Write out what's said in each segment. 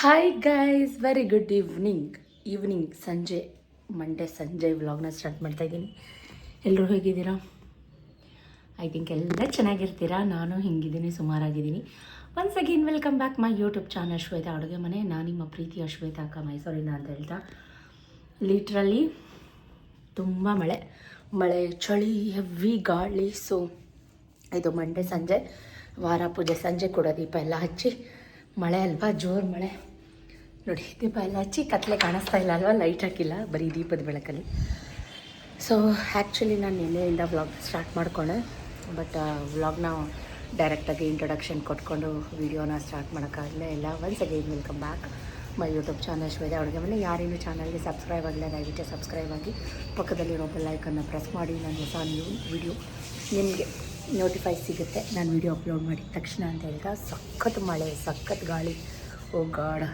Hi guys, very good evening ಸಂಜೆ, Monday ಸಂಜೆ ವ್ಲಾಗ್ನ ಸ್ಟಾರ್ಟ್ ಮಾಡ್ತಾಯಿದ್ದೀನಿ. ಎಲ್ಲರೂ ಹೇಗಿದ್ದೀರಾ? ಐ ಥಿಂಕ್ ಎಲ್ಲ ಚೆನ್ನಾಗಿರ್ತೀರಾ. ನಾನು ಹಿಂಗಿದ್ದೀನಿ, ಸುಮಾರಾಗಿದ್ದೀನಿ. Once again welcome back my YouTube channel Shweta ಅಡುಗೆ ಮನೆ. ನಾನು ನಿಮ್ಮ ಪ್ರೀತಿಯ ಶ್ವೇತಾ ಅಕ್ಕ, ಮೈಸೂರಿನ ಅಂತ ಹೇಳ್ತಾ. ಲಿಟ್ರಲಿ ತುಂಬ ಮಳೆ, ಚಳಿ, ಹೆವಿ ಗಾಳಿ. ಸೊ ಇದು ಮಂಡೇ ಸಂಜೆ, ವಾರ ಪೂಜೆ ಸಂಜೆ ಕೂಡ ದೀಪ ಎಲ್ಲ ಹಚ್ಚಿ, ಮಳೆ ಅಲ್ವಾ, ಜೋರು ಮಳೆ ನೋಡಿ. ದೀಪ ಎಲ್ಲ ಹಚ್ಚಿ, ಕತ್ಲೆ ಕಾಣಿಸ್ತಾ ಇಲ್ಲ ಅಲ್ವಾ, ಲೈಟ್ ಹಾಕಿಲ್ಲ, ಬರೀ ದೀಪದ ಬೆಳಕಲ್ಲಿ. ಸೊ ಆ್ಯಕ್ಚುಲಿ ನಾನು ನಿನ್ನೆಯಿಂದ ವ್ಲಾಗ್ ಸ್ಟಾರ್ಟ್ ಮಾಡ್ಕೊಂಡೆ, ಬಟ್ ವ್ಲಾಗ್ನ ಡೈರೆಕ್ಟಾಗಿ ಇಂಟ್ರೊಡಕ್ಷನ್ ಕೊಟ್ಕೊಂಡು ವೀಡಿಯೋನ ಸ್ಟಾರ್ಟ್ ಮಾಡೋಕ್ಕಾಗಲೇ ಇಲ್ಲ. Once again welcome back my YouTube channel Shweta ಅಡುಗೆ ಮನೆ. ಯಾರೇನು ಚಾನಲ್ಗೆ ಸಬ್ಸ್ಕ್ರೈಬ್ ಆಗಿಲ್ಲ, ದಯವಿಟ್ಟು ಸಬ್ಸ್ಕ್ರೈಬ್ ಆಗಿ, ಪಕ್ಕದಲ್ಲಿರೋ ಬೆಲ್ಲೈಕನ್ನು ಪ್ರೆಸ್ ಮಾಡಿ. ನಾನು ಹೊಸ ವಿಡಿಯೋ ನಿಮಗೆ ನೋಟಿಫೈ ಸಿಗುತ್ತೆ, ನಾನು ವಿಡಿಯೋ ಅಪ್ಲೋಡ್ ಮಾಡಿದ ತಕ್ಷಣ ಅಂತ ಹೇಳ್ತಾ. ಸಖತ್ ಮಳೆ, ಸಖತ್ ಗಾಳಿ, ಓ ಗಾಡ್.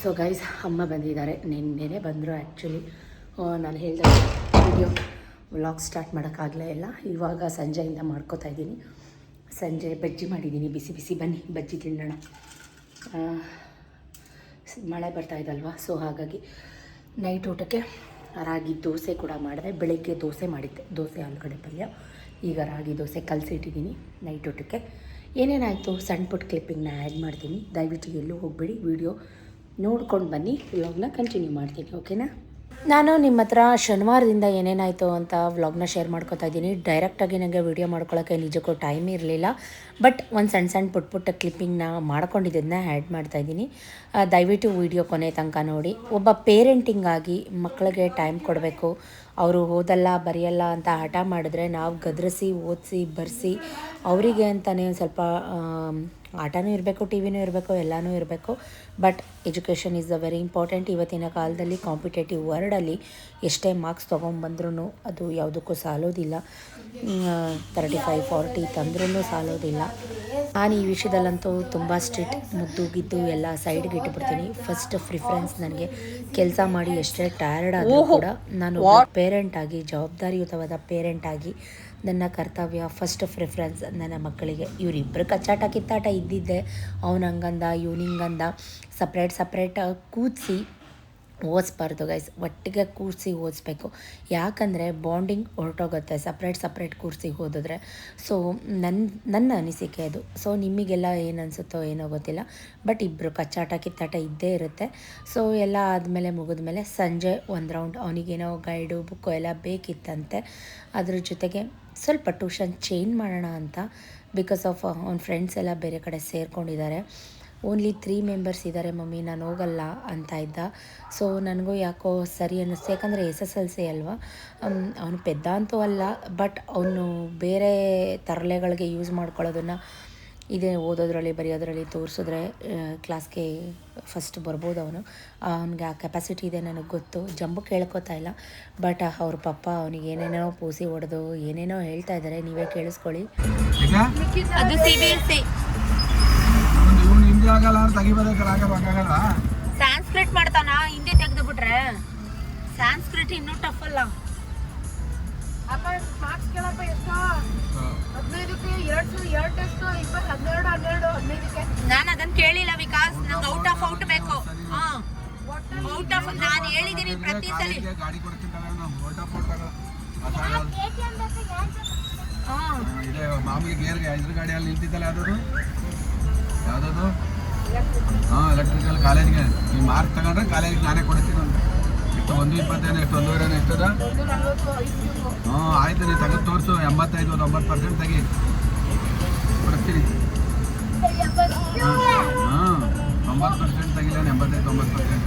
ಸೊ ಗೈಸ್, ಅಮ್ಮ ಬಂದಿದ್ದಾರೆ, ನಿನ್ನೆ ಬಂದರು. ಆ್ಯಕ್ಚುಲಿ ನಾನು ಹೇಳಿದ ವಿಡಿಯೋ ವ್ಲಾಗ್ ಸ್ಟಾರ್ಟ್ ಮಾಡೋಕ್ಕಾಗಲೇ ಇಲ್ಲ. ಇವಾಗ ಸಂಜೆಯಿಂದ ಮಾಡ್ಕೋತಾ ಇದ್ದೀನಿ. ಸಂಜೆ ಬಜ್ಜಿ ಮಾಡಿದ್ದೀನಿ, ಬಿಸಿ ಬನ್ನಿ ಬಜ್ಜಿ ತಿನ್ನೋಣ. ಮಳೆ ಬರ್ತಾಯಿದ್ದಲ್ವ, ಸೊ ಹಾಗಾಗಿ ನೈಟ್ ಊಟಕ್ಕೆ ರಾಗಿ ದೋಸೆ ಕೂಡ ಮಾಡಿದೆ. ಬೆಳಗ್ಗೆ ದೋಸೆ ಮಾಡಿದ್ದೆ, ದೋಸೆ ಆಲೂಗಡ್ಡೆ ಪಲ್ಯ. ಈಗ ರಾಗಿ ದೋಸೆ ಕಲಸಿಟ್ಟಿದ್ದೀನಿ ನೈಟ್ ಊಟಕ್ಕೆ. ಏನೇನಾಯಿತು ಸಣ್ಣ ಪುಟ್ಟ ಕ್ಲಿಪ್ಪಿಂಗ್ನ ಆ್ಯಡ್ ಮಾಡ್ತೀನಿ, ದಯವಿಟ್ಟು ಎಲ್ಲೂ ಹೋಗಬೇಡಿ, ವಿಡಿಯೋ ನೋಡ್ಕೊಂಡು ಬನ್ನಿ. ವ್ಲಾಗ್ನ ಕಂಟಿನ್ಯೂ ಮಾಡ್ತೀನಿ, ಓಕೆನಾ? ನಾನು ನಿಮ್ಮ ಹತ್ರ ಶನಿವಾರದಿಂದ ಏನೇನಾಯಿತು ಅಂತ ವ್ಲಾಗ್ನ ಶೇರ್ ಮಾಡ್ಕೊತಾ ಇದ್ದೀನಿ. ಡೈರೆಕ್ಟಾಗಿ ನನಗೆ ವೀಡಿಯೋ ಮಾಡ್ಕೊಳ್ಳೋಕ್ಕೆ ನಿಜಕ್ಕೂ ಟೈಮ್ ಇರಲಿಲ್ಲ, ಬಟ್ ಒಂದು ಸಣ್ಣ ಪುಟ್ಟ ಕ್ಲಿಪ್ಪಿಂಗ್ನ ಮಾಡ್ಕೊಂಡಿದ್ದನ್ನ ಆ್ಯಡ್ ಮಾಡ್ತಾಯಿದ್ದೀನಿ. ದಯವಿಟ್ಟು ವೀಡಿಯೋ ಕೊನೆ ತನಕ ನೋಡಿ. ಒಬ್ಬ ಪೇರೆಂಟಿಂಗ್ ಆಗಿ ಮಕ್ಕಳಿಗೆ ಟೈಮ್ ಕೊಡಬೇಕು. ಅವರು ಓದಲ್ಲ ಬರೆಯಲ್ಲ ಅಂತ ಹಠ ಮಾಡಿದ್ರೆ ನಾವು ಗದರಿಸಿ ಓದಿಸಿ ಬರೆಸಿ ಅವರಿಗೆ ಅಂತಲೇ ಸ್ವಲ್ಪ ಆಟನೂ ಇರಬೇಕು, ಟಿ ವಿನೂ ಇರಬೇಕು, ಎಲ್ಲನೂ ಇರಬೇಕು. But education is a very important. ಇವತ್ತಿನ ಕಾಲದಲ್ಲಿ ಕಾಂಪಿಟೇಟಿವ್ ವರ್ಲ್ಡಲ್ಲಿ ಎಷ್ಟೇ ಮಾರ್ಕ್ಸ್ ತೊಗೊಂಬಂದ್ರೂ ಅದು ಯಾವುದಕ್ಕೂ ಸಾಲೋದಿಲ್ಲ. 35-40 ತಂದ್ರೂ ಸಾಲೋದಿಲ್ಲ. ನಾನು ಈ ವಿಷಯದಲ್ಲಂತೂ ತುಂಬ ಸ್ಟ್ರಿಕ್ಟ್, ಮುದ್ದು ಗಿದ್ದು ಎಲ್ಲ ಸೈಡ್ಗೆ ಇಟ್ಬಿಡ್ತೀನಿ. ಫಸ್ಟ್ ಪ್ರಿಫರೆನ್ಸ್ ನನಗೆ ಕೆಲಸ ಮಾಡಿ ಎಷ್ಟೇ ಟಯರ್ಡ್ ಆದರೂ ಕೂಡ ನಾನು ಪೇರೆಂಟ್ ಆಗಿ, ಜವಾಬ್ದಾರಿಯುತವಾದ ಪೇರೆಂಟ್ ಆಗಿ ನನ್ನ ಕರ್ತವ್ಯ ಫಸ್ಟ್ ಪ್ರಿಫರೆನ್ಸ್ ನನ್ನ ಮಕ್ಕಳಿಗೆ. ಇವರಿಬ್ಬರು ಕಚ್ಚಾಟ ಕಿತ್ತಾಟ ಇದ್ದಿದ್ದೆ, ಅವನು ಹಂಗಂದ ಇವನು ಹಿಂಗಂದ, ಸಪ್ರೇಟ್ ಕೂಡಿಸಿ ಓದಿಸ್ಬಾರ್ದು ಗೈಸ್. ಒಟ್ಟಿಗೆ ಕೂರಿಸಿ ಓದಿಸ್ಬೇಕು. ಯಾಕಂದರೆ ಬಾಂಡಿಂಗ್ ಹೊರಟೋಗುತ್ತೆ ಸಪ್ರೇಟ್ ಕೂರಿಸಿ ಓದಿದ್ರೆ. ಸೊ ನನ್ನ ಅನಿಸಿಕೆ ಅದು. ಸೊ ನಿಮಗೆಲ್ಲ ಏನು ಅನಿಸುತ್ತೋ ಏನೋ ಗೊತ್ತಿಲ್ಲ, ಬಟ್ ಇಬ್ಬರು ಕಚ್ಚಾಟ ಕಿತ್ತಾಟ ಇದ್ದೇ ಇರುತ್ತೆ. ಸೊ ಎಲ್ಲ ಆದಮೇಲೆ ಮುಗಿದ್ಮೇಲೆ ಸಂಜೆ ಒಂದು ರೌಂಡ್ ಅವನಿಗೇನೋ ಗೈಡು ಬುಕ್ಕು ಎಲ್ಲ ಬೇಕಿತ್ತಂತೆ. ಅದ್ರ ಜೊತೆಗೆ ಸ್ವಲ್ಪ ಟ್ಯೂಷನ್ ಚೇಂಜ್ ಮಾಡೋಣ ಅಂತ, ಬಿಕಾಸ್ ಆಫ್ ಅವ್ನ ಫ್ರೆಂಡ್ಸ್ ಎಲ್ಲ ಬೇರೆ ಕಡೆ ಸೇರ್ಕೊಂಡಿದ್ದಾರೆ. ಓನ್ಲಿ 3 ಮೆಂಬರ್ಸ್ ಇದ್ದಾರೆ ಮಮ್ಮಿ, ನಾನು ಹೋಗಲ್ಲ ಅಂತ ಇದ್ದ. ಸೊ ನನಗೂ ಯಾಕೋ ಸರಿ ಅನ್ನಿಸ್ತು, ಯಾಕಂದರೆ SSLC ಅಲ್ವಾ, ಅವನು ಪೆದ್ದ ಅಂತೂ ಅಲ್ಲ, ಬಟ್ ಅವನು ಬೇರೆ ತರಲೆಗಳಿಗೆ ಯೂಸ್ ಮಾಡ್ಕೊಳ್ಳೋದನ್ನು ಇದೇ ಓದೋದ್ರಲ್ಲಿ ಬರೆಯೋದ್ರಲ್ಲಿ ತೋರಿಸಿದ್ರೆ ಕ್ಲಾಸ್ಗೆ ಫಸ್ಟ್ ಬರ್ಬೋದು. ಅವನಿಗೆ ಆ ಕೆಪಾಸಿಟಿ ಇದೆ, ನನಗೆ ಗೊತ್ತು. ಜಂಬು ಕೇಳ್ಕೊತಾ ಇಲ್ಲ, ಬಟ್ ಅವ್ರ ಪಪ್ಪ ಅವನಿಗೆ ಏನೇನೋ ಪೂಸಿ ಹೊಡೆದು ಏನೇನೋ ಹೇಳ್ತಾ ಇದ್ದಾರೆ, ನೀವೇ ಕೇಳಿಸ್ಕೊಳ್ಳಿ. ಅದು CBSE ಸಾಂಸ್ಕ್ರಿಟ್ ಮಾಡ್ತಾನ, ಹಿಂದಿ ತೆಗೆದು ಬಿಟ್ರೆ ಸಾಂಸ್ಕ್ರಿಟ್ ಇನ್ನೂ ಟಫ್ ಅಲ್ಲ. ನಾನು ಅದನ್ನ ಕೇಳಿಲ್ಲ, ಬಿಕಾಸ್ ನಂಗೆ ಔಟ್ ಬೇಕು. ಔಟ್ ಆಫ್ ನಾನು ಹೇಳಿದ್ದೀನಿ ಪ್ರತಿ ಸಲ. ಮಾಮೂಲಿ ಗೇರ್ಗೆ ಇದ್ರ ಗಾಡಿಯಲ್ಲಿ ನಿಂತಿದ್ದಲ್ಲ ಯಾವುದದು ಎಲೆಕ್ಟ್ರಿಕಲ್ ಕಾಲೇಜ್ಗೆ ನೀವು ಮಾರ್ಕ್ ತಗೊಂಡ್ರೆ ಕಾಲೇಜಿಗೆ ನಾನೇ ಕೊಡ್ತೀನಿ. ಎಷ್ಟು 1.20 ಎಷ್ಟು 1.5 ಎಷ್ಟದ? ಆಯ್ತು, ನೀವು ತೆಗೆದು ತೋರಿಸು. 85 90% ತೆಗಿ, ಕೊಡಿಸ್ತೀನಿ. 90% ತೆಗಿಲ್ಲ, 85-90%.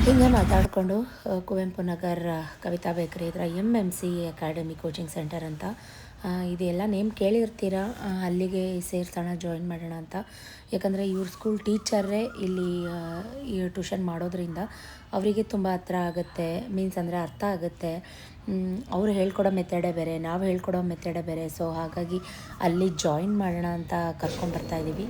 ಹಿಂಗೆ ಮಾತಾಡಿಕೊಂಡು ಕುವೆಂಪು ನಗರ್ ಕವಿತಾ ಬೇಕರಿ ಹತ್ರ MMC ಅಕಾಡೆಮಿ ಕೋಚಿಂಗ್ ಸೆಂಟರ್ ಅಂತ ಇದೆಲ್ಲ ನೇಮ್ ಕೇಳಿರ್ತೀರ, ಅಲ್ಲಿಗೆ ಸೇರ್ಸೋಣ, ಜಾಯಿನ್ ಮಾಡೋಣ ಅಂತ. ಯಾಕಂದರೆ ಇವ್ರ ಸ್ಕೂಲ್ ಟೀಚರೇ ಇಲ್ಲಿ ಟ್ಯೂಷನ್ ಮಾಡೋದ್ರಿಂದ ಅವರಿಗೆ ತುಂಬ ಹತ್ರ ಆಗುತ್ತೆ, ಮೀನ್ಸ್ ಅಂದರೆ ಅರ್ಥ ಆಗುತ್ತೆ. ಅವರು ಹೇಳ್ಕೊಡೋ ಮೆಥಡೇ ಬೇರೆ, ನಾವು ಹೇಳ್ಕೊಡೋ ಮೆಥಡೇ ಬೇರೆ. ಸೊ ಹಾಗಾಗಿ ಅಲ್ಲಿ ಜಾಯಿನ್ ಮಾಡೋಣ ಅಂತ ಕರ್ಕೊಂಡ್ಬರ್ತಾಯಿದ್ದೀವಿ.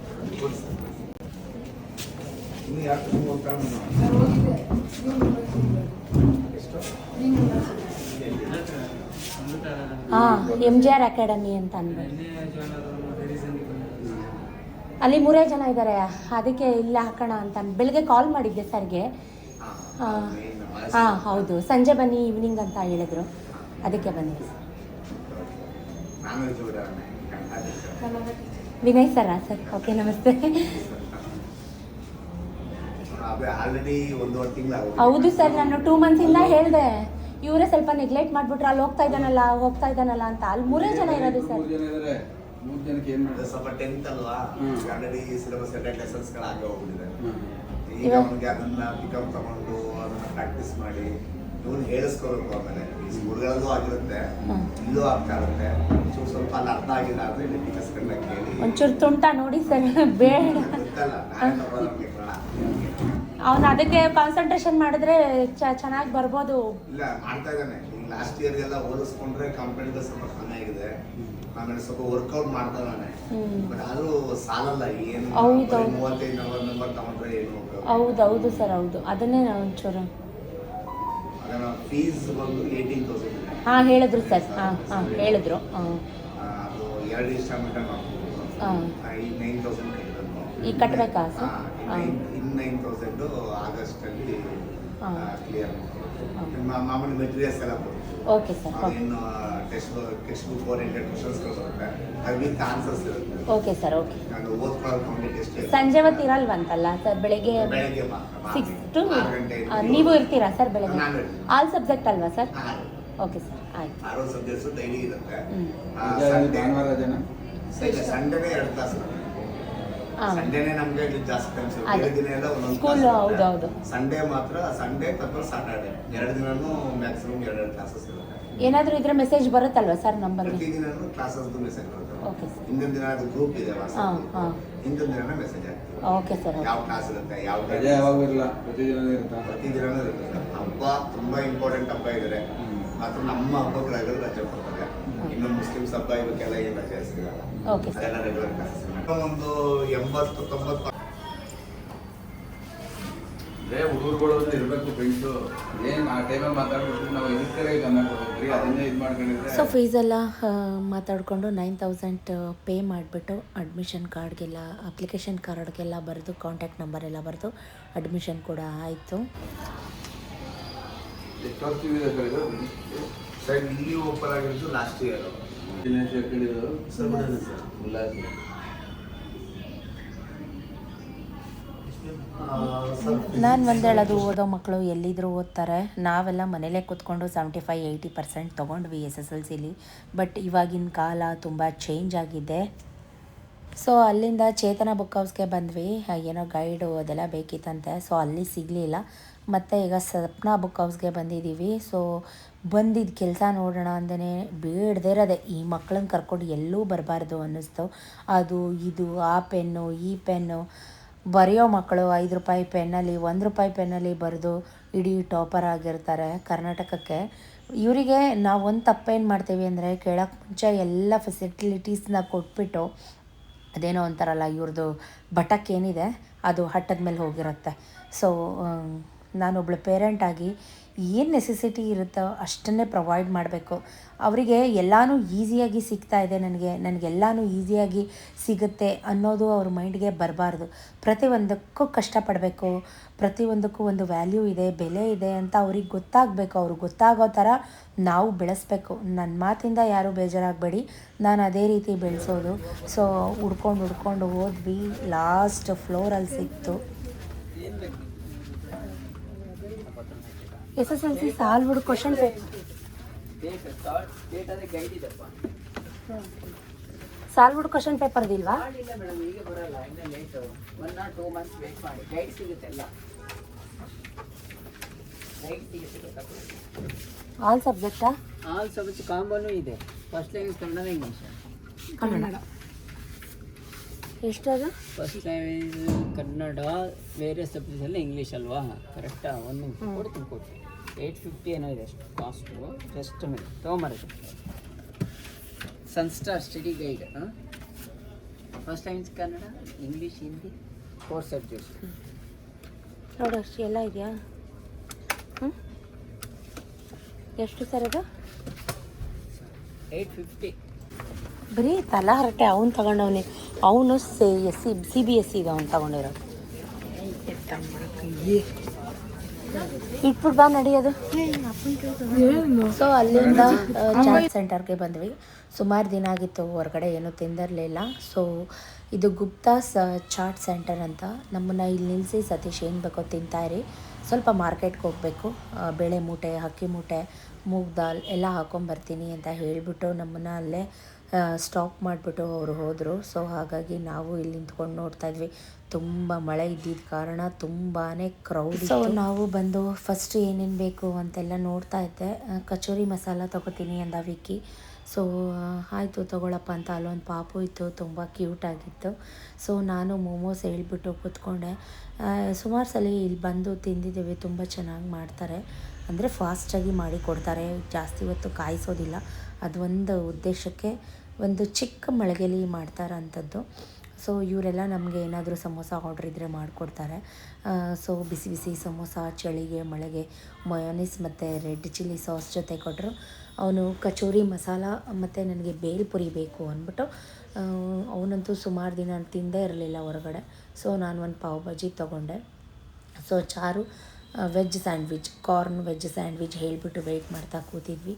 ಹಾಂ MGR ಅಕಾಡೆಮಿ ಅಂತ ಅಂದ್ಬಿಟ್ಟು ಅಲ್ಲಿ 3 ಜನ ಇದ್ದಾರೆ, ಅದಕ್ಕೆ ಇಲ್ಲೇ ಹಾಕೋಣ ಅಂತ ಬೆಳಗ್ಗೆ ಕಾಲ್ ಮಾಡಿದ್ದೆ ಸರ್ಗೆ. ಹಾಂ ಹೌದು, ಸಂಜೆ ಬನ್ನಿ ಈವ್ನಿಂಗ್ ಅಂತ ಹೇಳಿದರು, ಅದಕ್ಕೆ ಬಂದಿದ್ದೆ. Vinay sir sir? ಓಕೆ ನಮಸ್ತೆ. ಹೌದು ಸರ್, ನಾನು 2 ಮಂತ್ಸಿಂದ ಹೇಳಿದೆ, ಇವರೇ ಸ್ವಲ್ಪ ನೆಗ್ಲೆಕ್ಟ್ ಮಾಡಿಬಿಟ್ರು, ಅಲ್ಲಿ ಹೋಗ್ತಾ ಇದ್ದಾನಲ್ಲ ಅಂತ. ಅಲ್ಲಿ 3 ಜನ ಇರೋದು ಸರ್. 3 ಜನಕ್ಕೆ ಏನು ಮಾಡಿದೆ? ಸ್ವಲ್ಪ 10th ಅಲ್ವಾ, ಆಲ್ರೆಡಿ ಸಿಲೆಬಸ್ ಲೆಸನ್ಸ್ಗಳು ಆಗೇ ಹೋಗ್ಬಿಟ್ಟಿದೆ. ಈಗ ಅವ್ನಿಗೆ ಅದನ್ನ ಪಿಕಪ್ ತಗೊಂಡು ಅದನ್ನ ಪ್ರಾಕ್ಟೀಸ್ ಮಾಡಿ ಇವನು ಹೇಳಿಸ್ಕೋಬೇಕು. ಆಮೇಲೆ ಈ ಸ್ಕೂಲ್ಗಳಲ್ಲೂ ಆಗಿರುತ್ತೆ, ಇಲ್ಲೂ ಆಗ್ತಾ ಇರುತ್ತೆ. ಸ್ವಲ್ಪ ಅಲ್ಲಿ ಅರ್ಥ ಆಗಿಲ್ಲ ಅಂದ್ರೆ ಇಲ್ಲಿ ಟೀಚರ್ಸ್ ಕೇಳಿ ಒಂಚೂರು ತುಂಟ ನೋಡಿ ಸರ್, ಬೇಡ. ಗೊತ್ತಲ್ಲ, ನಾನೇ ತಗೊಳ್ಳೋದು ನಮಗೆ ಕನ್ನಡ. ಅವನು ಅದಕ್ಕೆ ಕಾನ್ಸಂಟ್ರೇಷನ್ ಮಾಡಿದ್ರೆ ಚೆನ್ನಾಗಿ ಬರ್ಬೋದು. ಇಲ್ಲ, ಮಾಡ್ತಾ ಇದ್ದಾನೆ. ಈಗ ಲಾಸ್ಟ್ ಇಯರ್ಗೆಲ್ಲ ಹೋಲಿಸ್ಕೊಂಡ್ರೆ ಕಂಪನಿಗಳು ಸ್ವಲ್ಪ ಚೆನ್ನಾಗಿದೆ. ಆಮೇಲೆ ಸ್ವಲ್ಪ ವರ್ಕೌಟ್ ಮಾಡ್ತಾ ಇದ್ದಾನೆ. ಬಟ್ ಆದ್ರೂ ಸಾಲಲ್ಲ. ಏನು 35-40 ನಂಬರ್ ತಗೊಂಡ್ರೆ ಏನು? ಹೌದು ಸರ್, ಹೌದು. ಅದನ್ನೇ ನಾವು ಒಂಚೂರು ಅದನ್ನ ಫೀಸ್ ಬಂದು 18,000. ಹಾಂ ಹೇಳಿದ್ರು ಸರ್. ಹಾಂ ಹೇಳಿದ್ರು. ಅದು 2 ಇನ್ಸ್ಟಾಲ್ಮೆಂಟ್ ಈಗ 9,000 ಈಗ ಕಟ್ಟಬೇಕಾ ಸರ್? ಇನ್ನು 9,000 ಆಗಸ್ಟಲ್ಲಿ ಕ್ಲಿಯರ್. ಮಾಮೂಲಿ ಮೆಟೀರಿಯಲ್ಸ್ ಎಲ್ಲ ಬರುತ್ತೆ. Okay sir. ಇನ್ನು ಟೆಕ್ಸ್ಟ್ ಬುಕ್ ಓರಿಯೆಂಟೆಡ್ ಕ್ವಶನ್ಸ್ಗಳು ಬರುತ್ತೆ, ಅದು ವಿತ್ ಆನ್ಸರ್ಸ್ ಇರುತ್ತೆ. Okay sir. ಓಕೆ. ನಾನು ಓದ್ಕೊಳ್ಳೋದು ಕಂಪ್ಲೀಟ್ ಎಷ್ಟು ಸಂಜೆ ಹೊತ್ತು ಇರಲ್ವಂತಲ್ಲ ಸರ್? ಬೆಳಗ್ಗೆ 6 to 6 ಗಂಟೆ ನೀವು ಇರ್ತೀರಾ ಸರ್ ಬೆಳಗ್ಗೆ? ನಾನು ಆಲ್ ಸಬ್ಜೆಕ್ಟ್ ಅಲ್ವಾ ಸರ್? ಓಕೆ ಸರ್, ಆಯ್ತು. 6 ಸಬ್ಜೆಕ್ಟ್ಸ್ ಡೈಲಿ ಇರುತ್ತೆ. ಭಾನುವಾರ ಜನ ಸಂಡೇನೇ 2 ಕ್ಲಾಸ್. ಸಂಡೇನೇ ನಮಗೆ ಜಾಸ್ತಿ ಟೈಮ್ ಸಿಗುತ್ತೆ. ಬೇರೆ ದಿನ ಎಲ್ಲ ಒಂದೊಂದು ಸ್ಕೂಲ್. ಹೌದೌದು. ಸಂಡೇ ಮಾತ್ರ, ಸಂಡೇ ಅಥವಾ ಸಾಟರ್ಡೆ 2 ದಿನನೂ ಮ್ಯಾಕ್ಸಿಮಮ್ 2 ಕ್ಲಾಸಸ್ ಇರುತ್ತೆ. ಏನಾದರೂ ಇದ್ರೆ ಮೆಸೇಜ್ ಬರುತ್ತಲ್ವಾ ಸರ್ ನಂಬರ್ಗೆ? ಪ್ರತಿ ದಿನನೂ ಕ್ಲಾಸಸ್ದು ಮೆಸೇಜ್ ಬರುತ್ತೆ. Okay sir. ಹಿಂದಿನ ದಿನ ಅದು ಗ್ರೂಪ್ ಇದೆ ವಾಟ್ಸ್ಆಪ್. ಹಿಂದಿನ ದಿನನೇ ಮೆಸೇಜ್ ಆಗ್ತದೆ. Okay sir. ಯಾವ ಕ್ಲಾಸ್ ಇರುತ್ತೆ, ಯಾವ ರಜೆ ಯಾವಾಗ ಇರಲ್ಲ, ಪ್ರತಿದಿನ ಇರುತ್ತೆ. ಪ್ರತಿದಿನನೂ ಇರುತ್ತೆ. ಹಬ್ಬ ತುಂಬಾ ಇಂಪಾರ್ಟೆಂಟ್ ಹಬ್ಬ ಇದ್ದಾರೆ ಮಾತ್ರ ನಮ್ಮ ಹಬ್ಬಗಳಾಗಲು ರಜೆ ಕೊಡ್ತಾರೆ. ಇನ್ನು ಮುಸ್ಲಿಮ್ಸ್ ಹಬ್ಬ ಇವಕ್ಕೆಲ್ಲ ಏನು ರಜೆ ಸಿಗಲ್ಲ. Okay sir. ಅದೆಲ್ಲ ರೆಗ್ಯುಲರ್ ಕ್ಲಾಸಸ್. ಒಂದು 80-90 ಹುಡುಗರುಗಳು ಇರಬೇಕು ಫ್ರೆಂಡ್ಸು. ಏನು ಆ ಟೈಮಲ್ಲಿ ಮಾತಾಡ್ಬಿಟ್ಟು ನಾವು ಇದಕ್ಕೆ ಗಮನ ಕೊಡ್ಬೇಕ್ರಿ, ಅದನ್ನೇ ಇದು ಮಾಡ್ಕೊಂಡಿದ್ರೆ. ಸೊ ಫೀಸೆಲ್ಲ ಮಾತಾಡಿಕೊಂಡು 9,000 ಪೇ ಮಾಡಿಬಿಟ್ಟು ಅಡ್ಮಿಷನ್ ಕಾರ್ಡ್ಗೆಲ್ಲ, ಅಪ್ಲಿಕೇಶನ್ ಕಾರ್ಡ್ಗೆಲ್ಲ ಬರೆದು, ಕಾಂಟ್ಯಾಕ್ಟ್ ನಂಬರ್ ಎಲ್ಲ ಬರೆದು ಅಡ್ಮಿಷನ್ ಕೂಡ ಆಯಿತು. ಎಷ್ಟು ವರ್ಷದಿಂದ ಸರ್ ಇದು? ಸರ್ ಇಲ್ಲಿ ಓಪನ್ ಆಗಿರೋದು ಲಾಸ್ಟ್ ಇಯರ್. ನಾನು ಒಂದು ಹೇಳೋದು, ಓದೋ ಮಕ್ಕಳು ಎಲ್ಲಿದ್ದರೂ ಓದ್ತಾರೆ. ನಾವೆಲ್ಲ ಮನೇಲೇ ಕೂತ್ಕೊಂಡು 75-80% ತೊಗೊಂಡ್ವಿ SSLCಲಿ. ಬಟ್ ಇವಾಗಿನ ಕಾಲ ತುಂಬ ಚೇಂಜ್ ಆಗಿದೆ. ಸೊ ಅಲ್ಲಿಂದ ಚೇತನ ಬುಕ್ ಹೌಸ್ಗೆ ಬಂದ್ವಿ. ಏನೋ ಗೈಡು ಅದೆಲ್ಲ ಬೇಕಿತ್ತಂತೆ, ಸೊ ಅಲ್ಲಿ ಸಿಗಲಿಲ್ಲ. ಮತ್ತು ಈಗ ಸಪ್ನಾ ಬುಕ್ ಹೌಸ್ಗೆ ಬಂದಿದ್ದೀವಿ. ಸೊ ಬಂದಿದ್ದ ಕೆಲಸ ನೋಡೋಣ ಅಂದೇ ಬೇಡದೇ ಇರೋದೆ, ಈ ಮಕ್ಕಳನ್ನ ಕರ್ಕೊಂಡು ಎಲ್ಲೂ ಬರಬಾರ್ದು ಅನ್ನಿಸ್ತು. ಅದು ಇದು ಆ ಪೆನ್ನು ಈ ಪೆನ್ನು ಬರೆಯೋ ಮಕ್ಕಳು 5 ರೂಪಾಯಿ ಪೆನ್ನಲ್ಲಿ, 1 ರೂಪಾಯಿ ಪೆನ್ನಲ್ಲಿ ಬರೆದು ಇಡೀ ಟಾಪರ್ ಆಗಿರ್ತಾರೆ ಕರ್ನಾಟಕಕ್ಕೆ. ಇವರಿಗೆ ನಾವು ಒಂದು ತಪ್ಪೇನು ಮಾಡ್ತೀವಿ ಅಂದರೆ, ಕೇಳೋಕ್ಕೆ ಮುಂಚೆ ಎಲ್ಲ ಫೆಸಿಲಿಟೀಸ್ನ ಕೊಟ್ಬಿಟ್ಟು, ಅದೇನೋ ಅಂತಾರಲ್ಲ, ಇವ್ರದ್ದು ಬಟಕ್ಕೇನಿದೆ ಅದು ಹಟ್ಟದ ಮೇಲೆ ಹೋಗಿರುತ್ತೆ. ಸೊ ನಾನೊಬ್ಳು ಪೇರೆಂಟಾಗಿ ಏನು ನೆಸೆಸಿಟಿ ಇರುತ್ತೋ ಅಷ್ಟನ್ನೇ ಪ್ರೊವೈಡ್ ಮಾಡಬೇಕು. ಅವರಿಗೆ ಎಲ್ಲನೂ ಈಸಿಯಾಗಿ ಸಿಗ್ತಾ ಇದೆ, ನನಗೆಲ್ಲನೂ ಈಸಿಯಾಗಿ ಸಿಗುತ್ತೆ ಅನ್ನೋದು ಅವ್ರ ಮೈಂಡ್ಗೆ ಬರಬಾರ್ದು. ಪ್ರತಿಯೊಂದಕ್ಕೂ ಕಷ್ಟಪಡಬೇಕು, ಪ್ರತಿಯೊಂದಕ್ಕೂ ಒಂದು ವ್ಯಾಲ್ಯೂ ಇದೆ, ಬೆಲೆ ಇದೆ ಅಂತ ಅವ್ರಿಗೆ ಗೊತ್ತಾಗಬೇಕು. ಅವ್ರಿಗೆ ಗೊತ್ತಾಗೋ ಥರ ನಾವು ಬೆಳೆಸ್ಬೇಕು. ನನ್ನ ಮಾತಿಂದ ಯಾರೂ ಬೇಜಾರಾಗಬೇಡಿ, ನಾನು ಅದೇ ರೀತಿ ಬೆಳೆಸೋದು. ಸೊ ಹುಡ್ಕೊಂಡು ಹೋದ್ವಿ, ಲಾಸ್ಟ್ ಫ್ಲೋರಲ್ಲಿ ಸಿಕ್ತು. SSLC solved question solved question ಪೇಪರ್ದಿಲ್ವಾ? ಆಲ್ ಸಬ್ಜೆಕ್ಟಾ? ಆಲ್ ಸಬ್ಜೆಕ್ಟ್ ಕಾಂಬೋನೂ ಇದೆ. First language Kannada, English. Kannada ಎಷ್ಟದು? ಫಸ್ಟ್ ಲ್ಯಾಂಗ್ವೇಜ್ ಕನ್ನಡ, ಬೇರೆ ಸಬ್ಜೆಕ್ಟ್ ಎಲ್ಲ ಇಂಗ್ಲೀಷ್ ಅಲ್ವಾ? ಕರೆಕ್ಟಾ? ಒಂದು ಕೊಡ್ತೀನಿ 850 ಏನೋ ಇದೆ ಅಷ್ಟು ಕಾಸ್ಟು. ಜಸ್ಟ್ ಮೇಲೆ ತೊಗೊಂಬರೋದು. Sunstar study guide. First language Kannada, English, Hindi, 4 subjects. ನೋಡು ಅಷ್ಟು ಎಲ್ಲ ಇದೆಯಾ? ಎಷ್ಟು ಸರ್ ಅದು? 850. ಬರೀ ತಲಹರಟೆ ಅವ್ನು ತಗೊಂಡವನಿ. ಅವನು CBSE ಇದು ಅವ್ನು ತಗೊಂಡಿರೋದು. ಇಟ್ಬಿಟ್ಟು ಬಾ ನಡಿಯೋದು. ಸೊ ಅಲ್ಲಿಂದ ಚಾಟ್ ಸೆಂಟರ್ಗೆ ಬಂದ್ವಿ. ಸುಮಾರು ದಿನ ಆಗಿತ್ತು ಹೊರಗಡೆ ಏನೂ ತಿಂದಿರಲಿಲ್ಲ. ಸೊ ಇದು ಗುಪ್ತಾಸ್ ಚಾಟ್ ಸೆಂಟರ್ ಅಂತ. ನಮ್ಮನ್ನು ಇಲ್ಲಿ ನಿಲ್ಲಿಸಿ ಸತೀಶ್ ಏನು ಬೇಕೋ ತಿಂತಾಯಿರಿ, ಸ್ವಲ್ಪ ಮಾರ್ಕೆಟ್ಗೆ ಹೋಗಬೇಕು, ಬೇಳೆ ಮೂಟೆ, ಅಕ್ಕಿ ಮೂಟೆ, ಮೂಗ್ ದಾಲ್ ಎಲ್ಲ ಹಾಕ್ಕೊಂಬರ್ತೀನಿ ಅಂತ ಹೇಳಿಬಿಟ್ಟು ನಮ್ಮನ್ನು ಅಲ್ಲೇ ಸ್ಟಾಪ್ ಮಾಡಿಬಿಟ್ಟು ಅವರು ಹೋದರು. ಸೊ ಹಾಗಾಗಿ ನಾವು ಇಲ್ಲಿ ನಿಂತ್ಕೊಂಡು ನೋಡ್ತಾಯಿದ್ವಿ. ತುಂಬ ಮಳೆ ಇದ್ದಿದ್ದ ಕಾರಣ ತುಂಬಾ ಕ್ರೌಡ್. ಸೊ ನಾವು ಬಂದು ಫಸ್ಟ್ ಏನೇನು ಬೇಕು ಅಂತೆಲ್ಲ ನೋಡ್ತಾ ಇದ್ದೆ. ಕಚೋರಿ ಮಸಾಲ ತೊಗೋತೀನಿ ಅಂದ ವಿಕ್ಕಿ. ಸೊ ಆಯಿತು ತೊಗೊಳಪ್ಪ ಅಂತ. ಅಲ್ಲೊಂದು ಪಾಪು ಇತ್ತು, ತುಂಬ ಕ್ಯೂಟಾಗಿತ್ತು. ಸೊ ನಾನು ಮೋಮೋಸ್ ಹೇಳ್ಬಿಟ್ಟು ಕೂತ್ಕೊಂಡೆ. ಸುಮಾರು ಸಲ ಇಲ್ಲಿ ಬಂದು ತಿಂದಿದ್ದೀವಿ, ತುಂಬ ಚೆನ್ನಾಗಿ ಮಾಡ್ತಾರೆ. ಅಂದರೆ ಫಾಸ್ಟಾಗಿ ಮಾಡಿ ಕೊಡ್ತಾರೆ, ಜಾಸ್ತಿ ಹೊತ್ತು ಕಾಯಿಸೋದಿಲ್ಲ. ಅದು ಒಂದು ಉದ್ದೇಶಕ್ಕೆ ಒಂದು ಚಿಕ್ಕ ಮಳಿಗೆಯಲ್ಲಿ ಮಾಡ್ತಾರಂಥದ್ದು. ಸೊ ಇವರೆಲ್ಲ ನಮಗೆ ಏನಾದರೂ ಸಮೋಸ ಆರ್ಡ್ರ್ ಇದ್ದರೆ ಮಾಡಿಕೊಡ್ತಾರೆ. ಸೊ ಬಿಸಿ ಬಿಸಿ ಸಮೋಸ ಚಳಿಗೆ ಮಳೆಗೆ ಮಯೋನೀಸ್ ಮತ್ತು ರೆಡ್ ಚಿಲ್ಲಿ ಸಾಸ್ ಜೊತೆ ಕೊಟ್ಟರು. ಅವನು ಕಚೋರಿ ಮಸಾಲ ಮತ್ತು ನನಗೆ ಬೇಲ್ಪುರಿ ಬೇಕು ಅಂದ್ಬಿಟ್ಟು, ಅವನಂತೂ ಸುಮಾರು ದಿನ ತಿಂದೇ ಇರಲಿಲ್ಲ ಹೊರಗಡೆ. ಸೊ ನಾನು ಒಂದು ಪಾವ್ ಭಾಜಿ ತೊಗೊಂಡೆ. ಸೊ ಚಾರು veg sandwich, corn veg sandwich ಹೇಳಿಬಿಟ್ಟು ವೆಯ್ಟ್ ಮಾಡ್ತಾ ಕೂತಿದ್ವಿ.